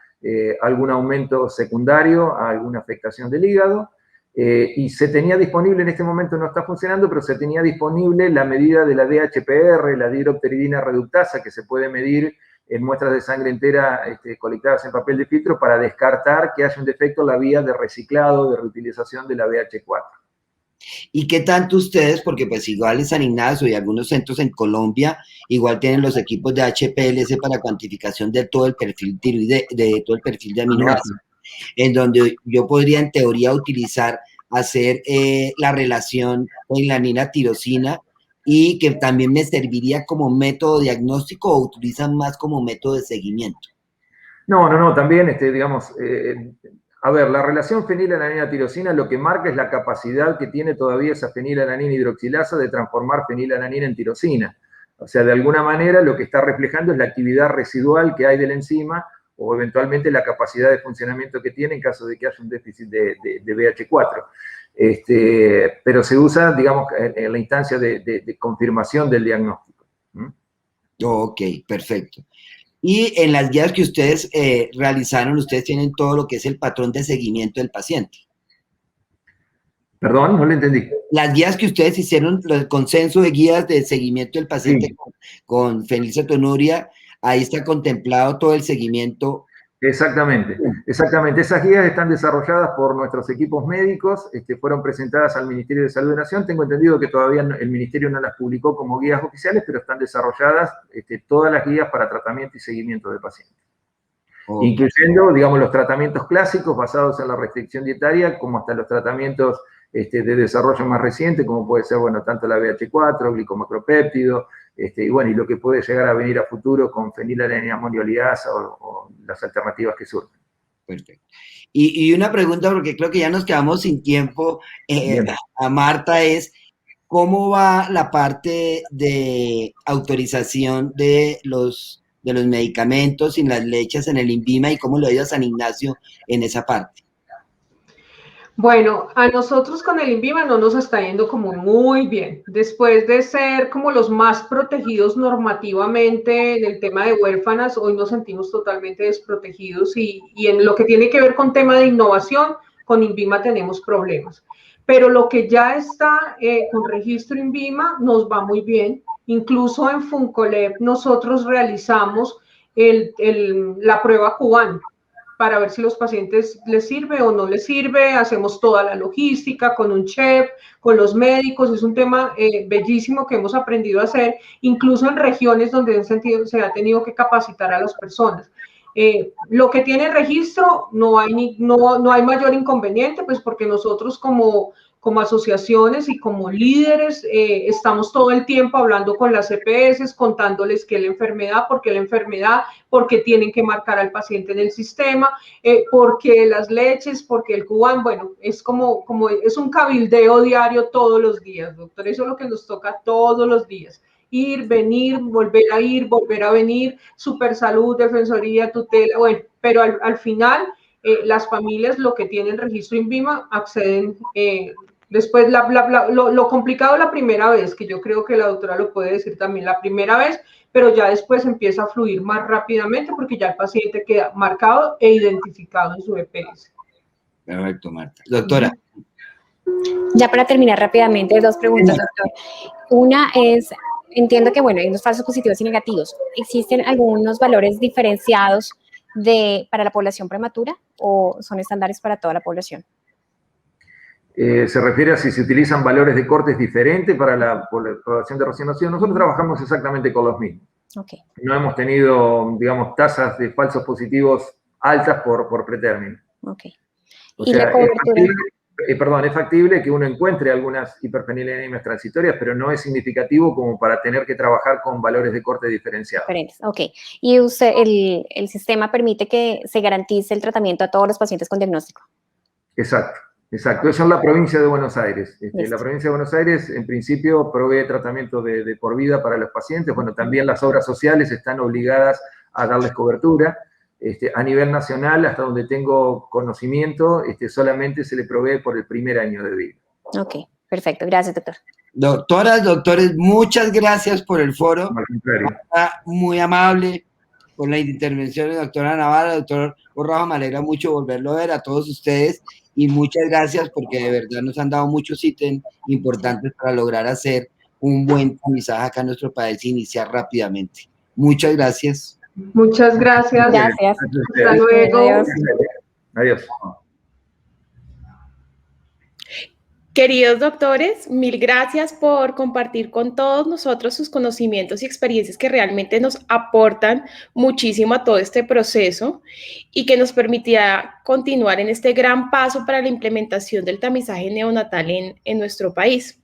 algún aumento secundario a alguna afectación del hígado. Y se tenía disponible, en este momento no está funcionando, pero se tenía disponible la medida de la DHPR, la dihidropteridina reductasa, que se puede medir en muestras de sangre entera colectadas en papel de filtro para descartar que haya un defecto en la vía de reciclado, de reutilización de la BH4. ¿Y qué tanto ustedes, porque pues igual en San Ignacio y algunos centros en Colombia, igual tienen los equipos de HPLC para cuantificación de todo el perfil tiroide, de todo el perfil de aminoácidos, en donde yo podría en teoría utilizar, hacer la relación melanina-tirosina y que también me serviría como método diagnóstico o utilizan más como método de seguimiento? No, también, digamos, a ver, la relación fenilalanina-tirosina lo que marca es la capacidad que tiene todavía esa fenilalanina hidroxilasa de transformar fenilalanina en tirosina. O sea, de alguna manera lo que está reflejando es la actividad residual que hay de la enzima o eventualmente la capacidad de funcionamiento que tiene en caso de que haya un déficit de BH4. Pero se usa, digamos, en la instancia de confirmación del diagnóstico. Ok, perfecto. Y en las guías que ustedes realizaron, ustedes tienen todo lo que es el patrón de seguimiento del paciente. Perdón, no lo entendí. Las guías que ustedes hicieron, el consenso de guías de seguimiento del paciente sí, con fenilcetonuria, ahí está contemplado todo el seguimiento. Exactamente. Esas guías están desarrolladas por nuestros equipos médicos, fueron presentadas al Ministerio de Salud de Nación. Tengo entendido que todavía el Ministerio no las publicó como guías oficiales, pero están desarrolladas todas las guías para tratamiento y seguimiento de pacientes. Okay. Incluyendo, digamos, los tratamientos clásicos basados en la restricción dietaria, como hasta los tratamientos de desarrollo más reciente, como puede ser, bueno, tanto la BH4, glicomacropéptido, y bueno, y lo que puede llegar a venir a futuro con fenilalanina amoniolidasa o las alternativas que surgen. Perfecto. Y una pregunta, porque creo que ya nos quedamos sin tiempo, a Marta, es ¿cómo va la parte de autorización de los medicamentos y las leches en el INVIMA y cómo lo ha ido a San Ignacio en esa parte? Bueno, a nosotros con el INVIMA no nos está yendo como muy bien. Después de ser como los más protegidos normativamente en el tema de huérfanas, hoy nos sentimos totalmente desprotegidos y en lo que tiene que ver con tema de innovación, con INVIMA tenemos problemas. Pero lo que ya está con registro INVIMA nos va muy bien. Incluso en Funcolep nosotros realizamos la prueba cubana, para ver si los pacientes les sirve o no les sirve, hacemos toda la logística con un chef, con los médicos, es un tema bellísimo que hemos aprendido a hacer, incluso en regiones donde se ha tenido que capacitar a las personas. Lo que tiene registro no hay mayor inconveniente, pues porque nosotros como asociaciones y como líderes estamos todo el tiempo hablando con las EPS, contándoles qué es la enfermedad, por qué la enfermedad, por qué tienen que marcar al paciente en el sistema, por qué las leches, por qué el cubán. Bueno, es es un cabildeo diario todos los días, doctor. Eso es lo que nos toca todos los días. Ir, venir, volver a venir, Supersalud, Defensoría, tutela, bueno, pero al final las familias, lo que tienen registro INVIMA, acceden. Después, lo complicado la primera vez, que yo creo que la doctora lo puede decir también, la primera vez, pero ya después empieza a fluir más rápidamente porque ya el paciente queda marcado e identificado en su EPS. Perfecto, Marta. Doctora. Ya para terminar rápidamente, dos preguntas, doctor. Una es, entiendo que, bueno, hay unos falsos positivos y negativos. ¿Existen algunos valores diferenciados para la población prematura o son estándares para toda la población? Se refiere a si se utilizan valores de cortes diferentes para la población de recién nacidos. Nosotros trabajamos exactamente con los mismos. Okay. No hemos tenido, digamos, tasas de falsos positivos altas por pretérmino. Okay. O sea, es factible que uno encuentre algunas hiperfenilenemias transitorias, pero no es significativo como para tener que trabajar con valores de corte diferenciados. Ok. ¿Y usted, el sistema permite que se garantice el tratamiento a todos los pacientes con diagnóstico? Exacto. Eso es la provincia de Buenos Aires. La provincia de Buenos Aires, en principio, provee tratamiento de por vida para los pacientes. Bueno, también las obras sociales están obligadas a darles cobertura. A nivel nacional, hasta donde tengo conocimiento, solamente se le provee por el primer año de vida. Ok, perfecto. Gracias, doctor. Doctoras, doctores, muchas gracias por el foro. Al contrario. Muy amable por la intervención de la doctora Navarra, doctor Borrajo, me alegra mucho volverlo a ver a todos ustedes y muchas gracias porque de verdad nos han dado muchos ítems importantes para lograr hacer un buen tamizaje acá en nuestro país e iniciar rápidamente. Muchas gracias. Muchas gracias. Gracias. Hasta luego. Adiós. Adiós. Queridos doctores, mil gracias por compartir con todos nosotros sus conocimientos y experiencias que realmente nos aportan muchísimo a todo este proceso y que nos permitirá continuar en este gran paso para la implementación del tamizaje neonatal en nuestro país.